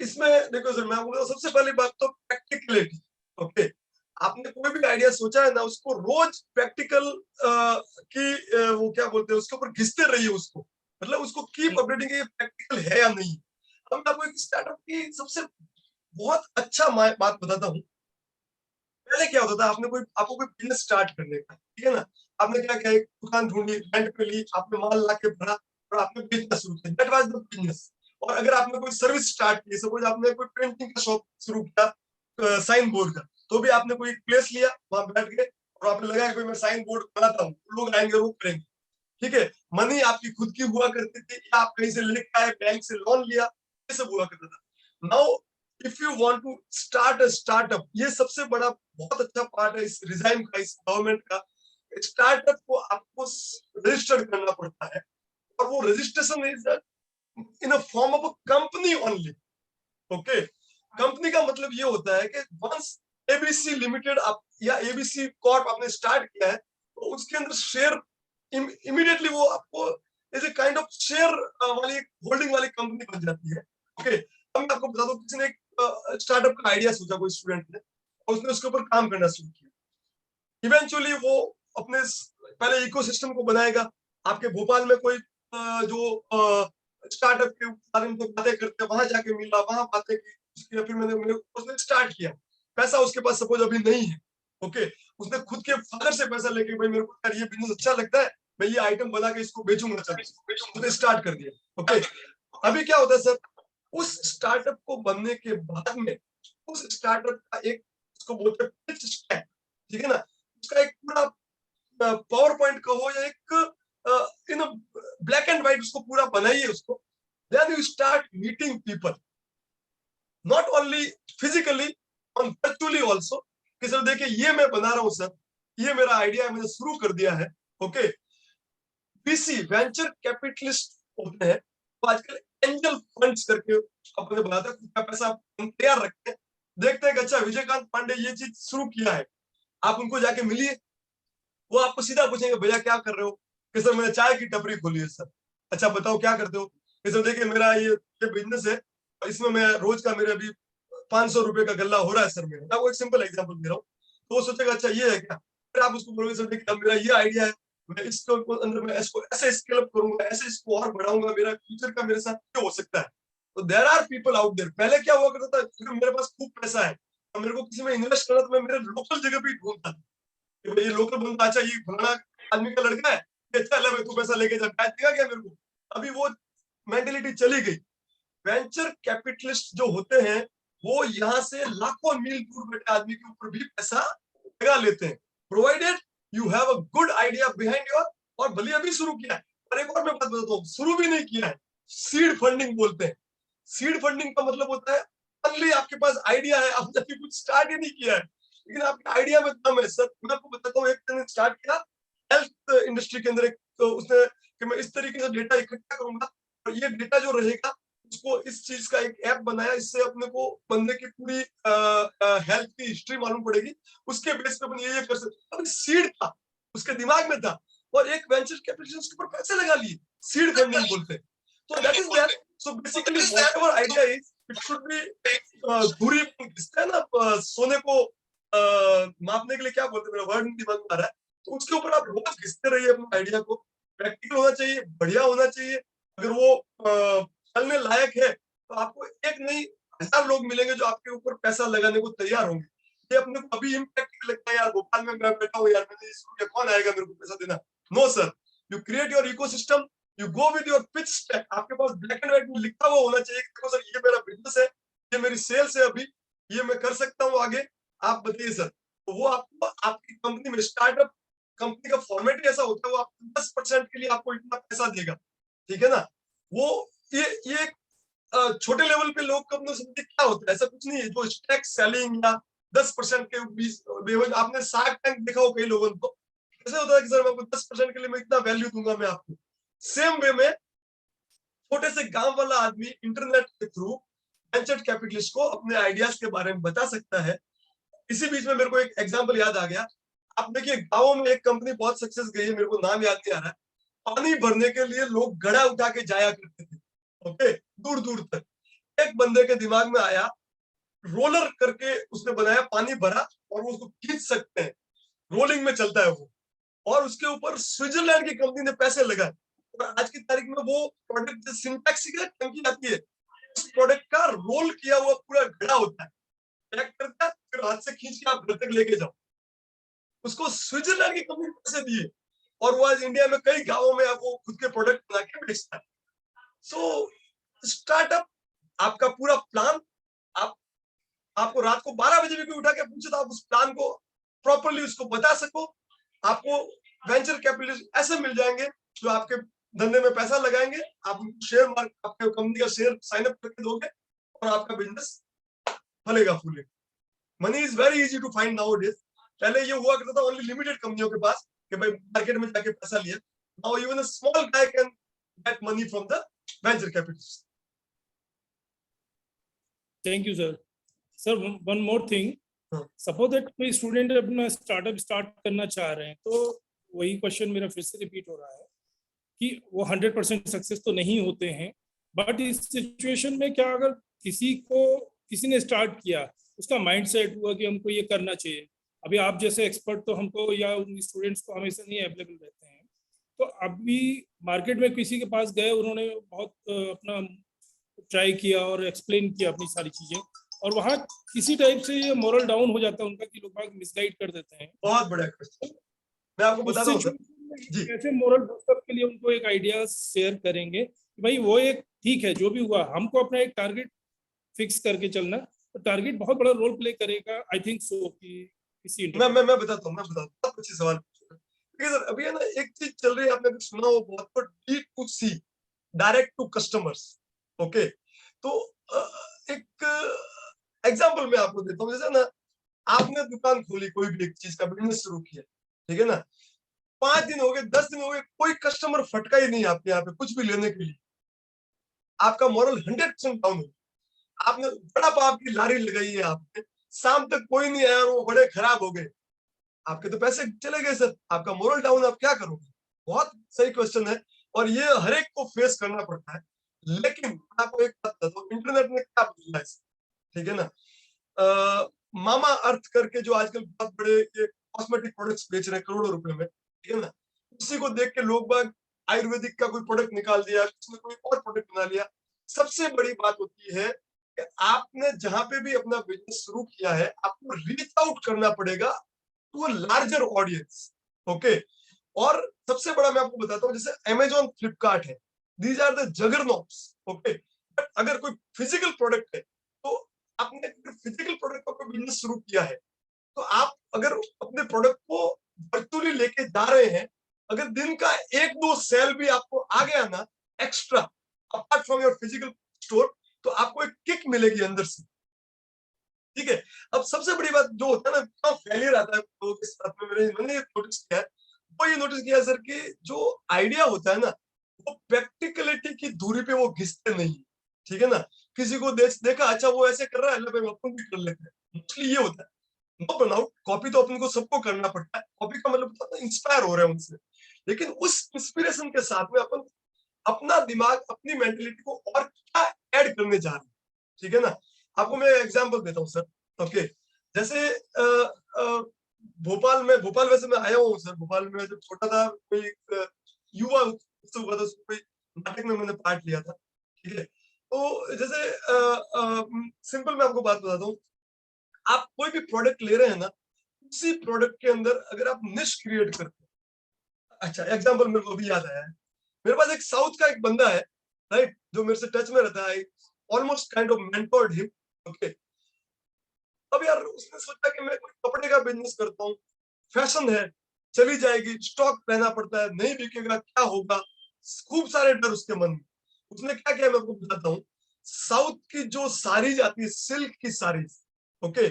इसमें देखो सर, मैं आपको सबसे पहली बात तो प्रैक्टिकलिटी, ओके। आपने कोई भी आइडिया सोचा है ना, उसको रोज प्रैक्टिकल की वो क्या बोलते हैं, उसके ऊपर घिसते रहिए उसको, मतलब उसको कीप अपडेटिंग, ये प्रैक्टिकल है या नहीं। अब मैं आपको एक स्टार्टअप की सबसे बहुत अच्छा बात बताता हूँ। पहले क्या होता था, आपको कोई बिजनेस स्टार्ट करने का, ठीक है ना, आपने क्या किया, एक दुकान ढूंढी, रेंट पे ली, आपने माल ला के भरा और आपने बेचना शुरू किया, दैट वाज द बिजनेस। और अगर आपने कोई सर्विस स्टार्ट की, सपोज आपने कोई पेंटिंग का शॉप शुरू किया, साइन बोर्ड का, तो भी आपने कोई प्लेस लिया, वहां बैठ गए और आपने लगाया कोई मैं साइन बोर्ड बनाता हूँ, लोग आएंगे वो करेंगे, ठीक है। मनी आपकी खुद की हुआ करती थी, या आप कहीं से लेके आए, बैंक से लोन लिया, ये सब हुआ करता था। Now if you want to start a startup, ये सबसे बड़ा बहुत अच्छा पार्ट है इस रिजाइम का, इस गवर्नमेंट का। स्टार्टअप को आपको रजिस्टर्ड करना पड़ता है, और वो registration is in a form of a company only, okay. Company का मतलब ये होता है कि वंस एबीसी लिमिटेड आप या एबीसी कॉर्प आपने स्टार्ट किया है, तो उसके अंदर शेयर इमीडिएटली वो आपको as a kind of share वाली होल्डिंग वाली कंपनी बन जाती है, ओके। अब मैं आपको बता दूं, किसी ने एक स्टार्टअप का आइडिया सोचा, कोई स्टूडेंट ने, और उसने उसके ऊपर काम करना शुरू किया। इवेंचुअली वो अपने पहले इकोसिस्टम को बनाएगा। आपके भोपाल में कोई जो स्टार्टअप के बारे में बातें करते हैं, वहां जाके मिला, वहां बातें की, फिर मैंने उसने स्टार्ट किया। पैसा उसके पास सपोज अभी नहीं है, ओके। उसने खुद के फादर से पैसा लेके, भाई मेरे को यार ये बिजनेस अच्छा लगता है, मैं ये आइटम बना के इसको बेचूंगा, उसने स्टार्ट कर दिया, ओके। अभी क्या होता है सर, उस स्टार्टअप को बनने के बाद में उस स्टार्टअप का एक, उसको बोलते हैं पिच स्टैक, ठीक है ना, उसका एक पूरा पावर पॉइंट कहो या एक इन ब्लैक एंड व्हाइट उसको पूरा बनाइए उसको। Then you start meeting people, not only physically, on virtually also, कि सर देखिए ये मैं बना रहा हूँ सर, ये मेरा आइडिया है, मैंने शुरू कर दिया है, ओके। वीसी वेंचर कैपिटलिस्ट होते हैं, तो आजकल एंजल फंड्स करके अपने बनाते हैं, खुद का पैसा तैयार रखते हैं, देखते हैं कि अच्छा विजयकांत पांडे ये चीज शुरू किया है, आप उनको जाके मिलिए, वो आपको सीधा पूछेंगे भैया क्या कर रहे हो, कि सर मैंने चाय की टपरी खोली है सर। अच्छा बताओ क्या करते हो, कि सर देखिए मेरा ये बिजनेस है, इसमें मैं रोज का मेरे अभी 500 रुपए का गल्ला हो रहा है सर मेरा। मैं वो एक सिंपल एग्जांपल दे रहा हूँ, तो वो सोचेगा अच्छा ये है क्या, फिर आप उसको बोलोगे सर देखिए मेरा ये आइडिया है, मैं इसको अंदर में इसको ऐसे स्केल अप करूंगा, ऐसे इसको और बढ़ाऊंगा, मेरा फ्यूचर का मेरे साथ क्या हो सकता है, तो there are people out there. पहले क्या हुआ करता था, क्योंकि मेरे पास खूब पैसा है और मेरे को किसी में इन्वेस्ट करना, तो मैं मेरे लोकल जगह पे ढूंढता था कि भाई ये लोकल बंदा, अच्छा ये फलाना आदमी का लड़का है, ये चल भाई तू पैसा लेके जा, पैसा देगा क्या मेरे को। अभी वो मेंटेलिटी चली गई। वेंचर कैपिटलिस्ट जो होते हैं वो यहाँ से लाखों मील दूर बैठे आदमी के ऊपर भी पैसा लगा लेते हैं, provided you have a good idea behind your. और भले अभी शुरू किया है, और एक और मैं बात बताता हूँ, शुरू भी नहीं किया है, सीड फंडिंग बोलते हैं। सीड फंडिंग का मतलब होता है ओनली आपके पास आइडिया है, आपने अभी कुछ स्टार्ट ही नहीं किया है, लेकिन आपके आइडिया में दम है। सर मैं आपको बताता हूँ, एक ने स्टार्ट किया हेल्थ इंडस्ट्री के अंदर, तो उसने कि मैं इस तरीके से डेटा इकट्ठा करूंगा और ये डेटा जो रहेगा उसको इस चीज का एक ऐप बनाया, इससे अपने को बंदे की पूरी हेल्थ की हिस्ट्री मालूम पड़ेगी, उसके बेस पे अपन ये कर सकते। अभी सीड था उसके दिमाग में था, और एक वेंचर कैपिटलिस्ट के ऊपर पैसे लगा लिए, सीड फंडिंग बोलते हैं। तो that is there. So basically whatever idea is, it should be दूरी घिसता है ना सोने को मापने के लिए, क्या बोलते हैं, मेरा वर्ड नहीं दिमाग में आ रहा है, तो उसके ऊपर आप रोज घिसते रहिए अपने आइडिया को। प्रैक्टिकल होना चाहिए, बढ़िया होना चाहिए। अगर वो चलने लायक है तो आपको एक नहीं 1000 लोग मिलेंगे जो आपके ऊपर पैसा लगाने को तैयार होंगे। ये अपने को अभी इम्पैक्ट लगता है यार, भोपाल में मैं बैठा हूँ यार, मैंने शुरू किया, कौन आएगा मेरे को पैसा देना। No sir, you create your ecosystem, you go with your pitch stack. आपके पास ब्लैक एंड व्हाइट में लिखा हुआ होना चाहिए कि देखो सर ये मेरा बिजनेस है, ये मेरी सेल्स है, अभी ये मैं कर सकता हूँ आगे, आप बताइए सर। तो वो आपको आपकी कंपनी में, स्टार्टअप कंपनी का फॉर्मेट ही ऐसा होता है, वो आपको 10% के लिए आपको इतना पैसा देगा, ठीक है ना। वो ये छोटे लेवल पे लोग कंपनी समझते क्या होता है, ऐसा कुछ नहीं है। जो स्टैक सेलिंग या 10% के 20, आपने शार्क टैंक देखा हो कई लोगों को, कैसे होता है कि सर मैं आपको 10% के लिए मैं इतना वैल्यू दूंगा मैं आपको। सेम वे में छोटे से गांव वाला आदमी इंटरनेट के थ्रू वेंचर कैपिटलिस्ट को अपने आइडियाज के बारे में बता सकता है। इसी बीच में मेरे को एक एग्जांपल याद आ गया। आप देखिए गाँव में एक कंपनी बहुत सक्सेस गई है, मेरे को नाम याद नहीं आ रहा है। पानी भरने के लिए लोग घड़ा उठा के जाया करते थे, ओके, दूर दूर तक। एक बंदे के दिमाग में आया, रोलर करके उसने बनाया, पानी भरा और वो उसको खींच सकते हैं, रोलिंग में चलता है वो, और उसके ऊपर स्विट्जरलैंड की कंपनी ने पैसे लगाए। और आज की तारीख में वो प्रोडक्ट सिंटैक्स की टंकी आती है, उस प्रोडक्ट का रोल किया हुआ पूरा घड़ा होता है, पैक करता है, फिर हाथ से खींच के आप घर तक लेके जाओ। उसको स्विट्जरलैंड की कंपनी ने पैसे दिए और वो आज इंडिया में कई गांवों में आपको खुद के प्रोडक्ट बना के बेचता है। सो स्टार्टअप, आपका पूरा प्लान, आप आपको रात को 12 बजे भी कोई उठा के पूछे तो आप उस प्लान को प्रॉपर्ली उसको बता सको। आपको वेंचर कैपिटलिस्ट ऐसे मिल जाएंगे जो आपके धंधे में पैसा लगाएंगे, आप शेयर मार्केट, आपके कंपनी का शेयर साइन अप करके दोगे और आपका बिजनेस फलेगा फूलेगा। Money is very easy to find nowadays. पहले ये हुआ करता था ओनली लिमिटेड कंपनियों के पास कि भाई मार्केट में जाके पैसा लिया। Now even a small guy can get money from the venture capitalist. Thank you sir. Sir one more thing, हाँ। सपोज दैट कोई स्टूडेंट अपना स्टार्टअप स्टार्ट करना चाह रहे हैं, तो वही क्वेश्चन मेरा फिर से रिपीट हो रहा है कि वो 100% सक्सेस तो नहीं होते हैं, बट इस सिचुएशन में क्या अगर किसी ने स्टार्ट किया, उसका माइंड सेट हुआ कि हमको ये करना चाहिए। अभी आप जैसे एक्सपर्ट तो हमको या उन स्टूडेंट्स को हमेशा नहीं अवेलेबल रहते हैं, तो अभी मार्केट में किसी के पास गए, उन्होंने बहुत अपना ट्राई किया और एक्सप्लेन किया अपनी सारी चीजें, और वहाँ किसी टाइप से ये मोरल डाउन हो जाता है उनका कि लोग मिसगाइड कर देते हैं। बहुत बढ़िया क्वेश्चन, मैं आपको बता दूं सर जी। कैसे मोरल बूस्टअप के लिए उनको एक आइडिया शेयर करेंगे कि भाई वो एक ठीक है, जो भी हुआ हमको अपना एक टारगेट फिक्स करके चलना, तो टारगेट बहुत बड़ा रोल प्ले करेगा, आई थिंक सो कि किसी मैं बताता हूँ बहुत अच्छे सवाल। ठीक है सर, अभी है ना एक चीज चल रही है, आपने सुना हो बहुत, तो D2C, direct to customers, okay. तो एक एग्जांपल मैं आपको देता हूँ। जैसे ना आपने दुकान खोली, कोई भी एक चीज का बिजनेस शुरू किया, ठीक है ना, 5 दिन हो गए, 10 दिन हो गए, कोई कस्टमर फटका ही नहीं आपके यहाँ पे कुछ भी लेने के लिए, आपका मॉरल 100% डाउन हो। आपने बड़ा पाव की लारी लगाई है, आपने शाम तक कोई नहीं आया और वो बड़े खराब हो गए, आपके तो पैसे चले गए सर, आपका मोरल डाउन, आप क्या करोगे। बहुत सही क्वेश्चन है और ये हर एक को फेस करना पड़ता है। लेकिन आपको एक बात बताता हूँ, इंटरनेट ने क्या बदला है, ठीक है ना। मामा अर्थ करके जो आजकल बहुत बड़े ये कॉस्मेटिक प्रोडक्ट्स बेच रहे हैं करोड़ों रुपए में, ठीक है ना, उसी को देख के लोग बाग आयुर्वेदिक का कोई प्रोडक्ट निकाल दिया, किसी ने कोई और प्रोडक्ट बना लिया। सबसे बड़ी बात होती है कि आपने जहां पे भी अपना बिजनेस शुरू किया है, आपको रीच आउट करना पड़ेगा to a larger audience. Okay, और सबसे बड़ा मैं आपको बताता हूँ, जैसे अमेजॉन, फ्लिपकार्ट है, these are the juggernauts. Okay, but अगर कोई फिजिकल प्रोडक्ट है, तो आपने फिजिकल प्रोडक्ट का कोई बिजनेस शुरू किया है, तो आप अगर अपने प्रोडक्ट को वर्चुअली लेके जा रहे हैं, अगर दिन का 1-2 सेल भी आपको आ गया ना extra apart from your physical store, तो आपको एक किक मिलेगी अंदर से। ठीक है, अब सबसे बड़ी बात जो होता है ना, क्या फेलियर आता है लोगों के साथ में, मैंने नोटिस किया है, वो ये नोटिस किया है सर कि जो आइडिया होता है ना, वो प्रैक्टिकलिटी की दूरी पे वो घिसते नहीं। ठीक है ना, किसी को देखा, अच्छा वो ऐसे कर रहा है, भाई अपन भी कर लेते हैं, मोस्टली ये होता है। नो बनाउट, कॉपी तो अपन को सबको करना पड़ता है, कॉपी का मतलब होता है इंस्पायर हो रहे हैं उनसे, लेकिन उस इंस्पिरेशन के साथ में अपन अपना दिमाग, अपनी मेंटेलिटी को और क्या ऐड करने जा रहे हैं। ठीक है ना, आपको मैं एग्जांपल देता हूँ सर। ओके, जैसे भोपाल वैसे मैं आया हूँ सर। भोपाल में जब छोटा था, कोई युवा उत्सव हुआ था, उसमें कोई नाटक में मैंने पार्ट लिया था। ठीक है, तो जैसे सिंपल मैं आपको बात बताता हूँ, आप कोई भी प्रोडक्ट ले रहे हैं ना, उसी प्रोडक्ट के अंदर अगर आप निश क्रिएट करते हैं, अच्छा एग्जांपल मेरे को अभी याद आया है, मेरे पास एक साउथ का एक बंदा है, राइट, जो मेरे से टच में रहता है, almost kind of mentored him. Okay, अब यार उसने सोचा कि मैं कोई कपड़े का बिजनेस करता हूँ, फैशन है, चली जाएगी, स्टॉक रहना पड़ता है, नहीं बिकेगा, क्या होगा, खूब सारे डर उसके मन में। उसने क्या किया मैं आपको बताता हूँ, साउथ की जो साड़ीज आती है, सिल्क की साड़ीज, ओके,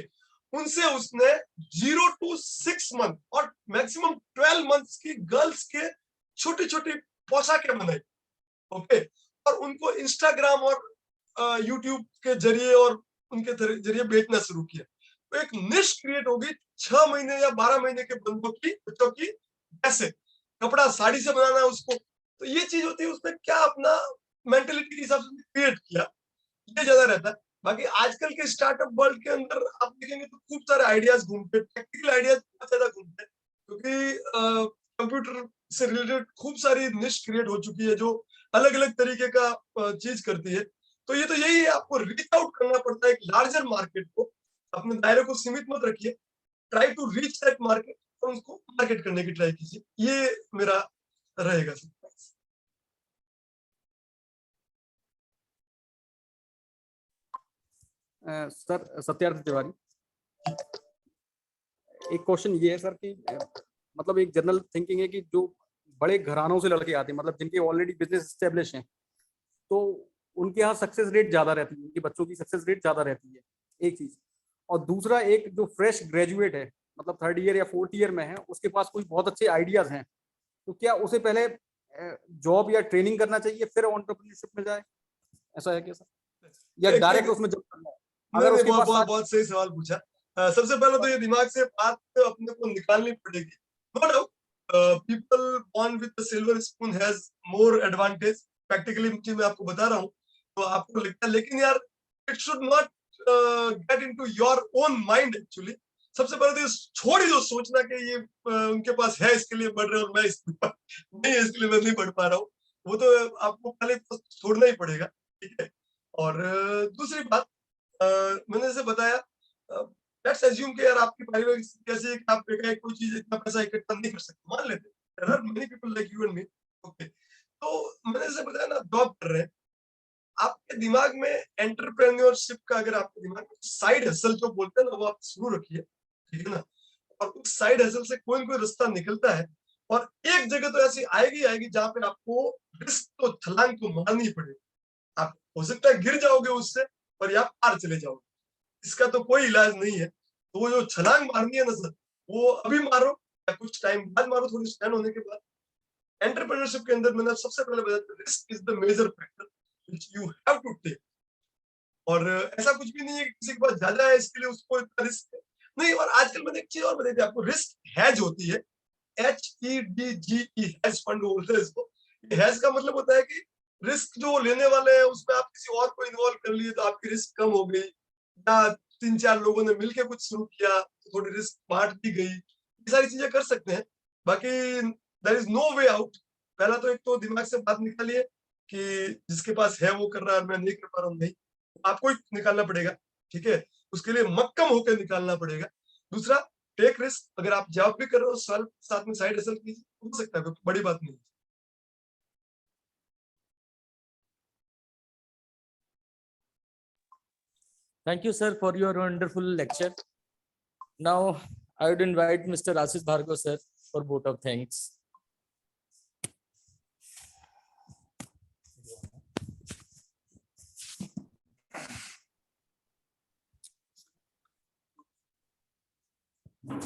उनसे उसने 0 to 6 मंथ और मैक्सिमम 12 मंथ्स की गर्ल्स के छोटी छोटी पोशाकें बनाई। ओके, और उनको इंस्टाग्राम और यूट्यूब के जरिए और उनके जरिए बेचना शुरू किया। तो एक निश क्रिएट होगी 6 महीने या 12 महीने के बच्चों की ऐसे कपड़ा साड़ी से बनाना है उसको। तो ये चीज होती है, उसने क्या अपना मेंटेलिटी के हिसाब से क्रिएट किया, ये ज्यादा रहता है। बाकी आजकल के स्टार्टअप वर्ल्ड के अंदर आप देखेंगे तो खूब सारे आइडियाज घूमते हैं, टेक्निकल आइडियाज बहुत ज्यादा घूमते हैं, क्योंकि कंप्यूटर से रिलेटेड खूब सारी निश क्रिएट हो चुकी है, जो अलग अलग तरीके का चीज करती है। तो ये तो यही है, आपको रीच आउट करना पड़ता है एक लार्जर मार्केट को, अपने दायरे को सीमित मत रखिए, try to reach that market और उसको मार्केट करने की ट्राई कीजिए, ये मेरा रहेगा सर। सर सत्यार्थ तिवारी, एक क्वेश्चन ये है सर कि मतलब एक जनरल थिंकिंग है कि जो बड़े घरानों से लड़के आते हैं, मतलब जिनके ऑलरेडी बिजनेस एस्टेब्लिश हैं, तो उनके यहाँ सक्सेस रेट ज्यादा रहती है, उनके बच्चों की सक्सेस रेट ज्यादा रहती है, एक चीज। और दूसरा, एक जो फ्रेश ग्रेजुएट है, मतलब 3rd ईयर या 4th ईयर में है, उसके पास कोई बहुत अच्छे आइडियाज हैं, तो क्या उसे पहले जॉब या ट्रेनिंग करना चाहिए फिर एंटरप्रेन्योरशिप में जाए, ऐसा है क्या सर, या डायरेक्ट उसमें जॉब करना है? अगर उसके पास बहुत सही सवाल पूछा। सबसे पहले तो ये दिमाग से बात अपने को निकालनी पड़ेगी। No doubt, people born with a silver spoon has more advantage, practically चीज मैं आपको बता रहा हूँ, तो आपको लगता है, लेकिन यार it should not get into your own mind actually. सबसे पहले तो छोड़ ही दो सोचना कि ये उनके पास है इसके लिए बढ़ रहे हैं और मैं नहीं है इसके लिए मैं नहीं बढ़ पा रहा हूँ। वो तो आपको पहले छोड़ना ही पड़ेगा। ठीक है, और दूसरी बात, मैंने जैसे बताया, लेट्स अज्यूम कि यार आपकी पारिवारिक स्थिति कैसी है कि आप एकाएक कोई चीज इतना पैसा इकट्ठा नहीं कर सकते, मान लेते हैं, there are many people like you and me. Okay, तो मैंने जैसे बताया ना, जॉब कर रहे हैं, आपके दिमाग में एंटरप्रेन्योरशिप का, अगर आपके दिमाग में साइड हसल जो बोलते हैं ना, वो आप शुरू रखिए। ठीक है ना, और उस साइड हसल से कोई ना कोई रास्ता निकलता है, और एक जगह तो ऐसी आएगी जहां पे आपको रिस्क तो छलांग तो मारनी पड़ेगी। आप हो सकता है गिर जाओगे उससे, और या पार चले जाओगे, इसका तो कोई इलाज नहीं है। तो वो जो छलांग मारनी है ना सर, वो अभी मारो या कुछ टाइम बाद मारो, थोड़ी स्टैंड होने के बाद। एंटरप्रेन्योरशिप के अंदर मैंने सबसे पहले बताया, risk is the major factor which you have to take. और ऐसा कुछ भी नहीं है कि किसी के पास ज्यादा है इसके लिए उसको इतना रिस्क नहीं। और आजकल मैंने एक चीज और बताई थी आपको, रिस्क हैज होती है, HEDGE, हैज फंड बोलते हैं इसको। हैज का मतलब होता है कि रिस्क जो लेने वाले हैं उसमें आप किसी और को इन्वॉल्व कर लिए तो आपकी रिस्क कम हो गई, या 3-4 लोगों ने मिलकर कुछ शुरू किया तो थोड़ी रिस्क बांट दी गई, ये सारी चीजें कर सकते हैं। बाकी there is no way out. पहला तो एक तो दिमाग से बात निकालिए कि जिसके पास है वो कर रहा है और मैं नहीं कर पा रहा हूँ, नहीं, आपको ही निकालना पड़ेगा, ठीक है। उसके लिए मक्कम होकर निकालना पड़ेगा। दूसरा, टेक रिस्क, अगर आप जॉब भी कर रहे हो साथ में साइड हसल कीजिए, हो सकता है, कोई बड़ी बात नहीं है। Thank you, sir, for your wonderful lecture. Now, I would invite Mr. Ashish Bhargava, sir, for vote of thanks.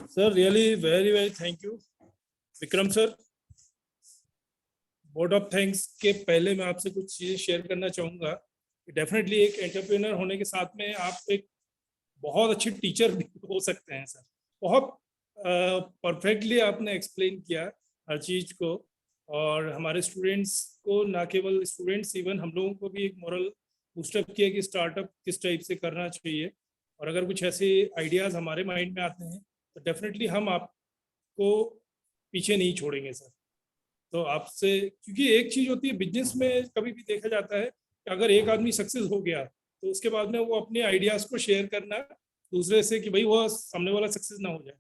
Sir, really very thank you. Vikram sir, board of thanks के पहले मैं आपसे कुछ चीजें शेयर करना चाहूंगा। डेफिनेटली एक एंटरप्रेन्योर होने के साथ में आप एक बहुत अच्छे टीचर भी हो सकते हैं सर। बहुत परफेक्टली आपने एक्सप्लेन किया हर चीज को, और हमारे स्टूडेंट्स को, ना केवल स्टूडेंट्स, इवन हम लोगों को भी एक मोरल बूस्टअप किया कि स्टार्टअप किस टाइप से करना चाहिए। और अगर कुछ ऐसे आइडियाज हमारे माइंड में आते हैं तो डेफिनेटली हम आपको पीछे नहीं छोड़ेंगे सर। तो आपसे, क्योंकि एक चीज होती है बिजनेस में, कभी भी देखा जाता है कि अगर एक आदमी सक्सेस हो गया तो उसके बाद में वो अपने आइडियाज को शेयर करना दूसरे से कि भाई वो सामने वाला सक्सेस ना हो जाए।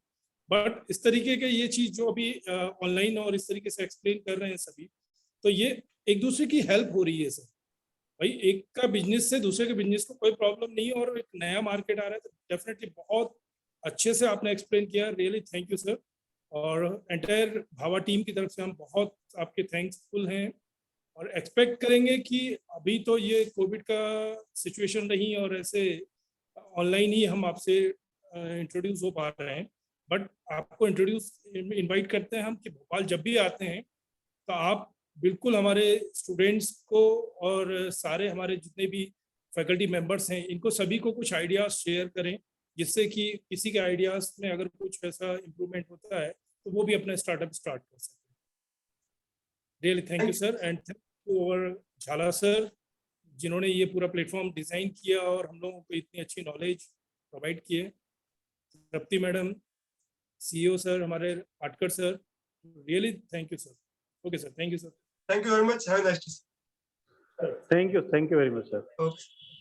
बट इस तरीके के ये चीज जो अभी ऑनलाइन और इस तरीके से एक्सप्लेन कर रहे हैं सभी, तो ये एक दूसरे की हेल्प हो रही है सर। भाई एक का बिजनेस से दूसरे के बिजनेस को कोई प्रॉब्लम नहीं है, और एक नया मार्केट आ रहा है, तो डेफिनेटली बहुत अच्छे से आपने एक्सप्लेन किया। Really thank you sir. और एंटायर भावा टीम की तरफ से हम बहुत आपके थैंक्सफुल हैं, और एक्सपेक्ट करेंगे कि अभी तो ये कोविड का सिचुएशन रही और ऐसे ऑनलाइन ही हम आपसे इंट्रोड्यूस हो पा रहे हैं, बट आपको इनवाइट करते हैं हम कि भोपाल जब भी आते हैं तो आप बिल्कुल हमारे स्टूडेंट्स को और सारे हमारे जितने भी फैकल्टी मेंबर्स हैं इनको सभी को कुछ आइडियाज शेयर करें, जिससे कि किसी के आइडियाज में अगर कुछ ऐसा इम्प्रूवमेंट होता है तो वो भी अपना स्टार्टअप स्टार्ट कर सकें। Really thank you sir, and thank you और झाला सर जिन्होंने ये पूरा प्लेटफॉर्म डिजाइन किया और हम लोगों को इतनी अच्छी नॉलेज प्रोवाइड किए। तृप्ति मैडम, सीईओ सर, हमारे Patkar sir, really thank you sir. Okay sir, thank you sir. Thank you very much, have a nice day. Thank you very much sir. Okay.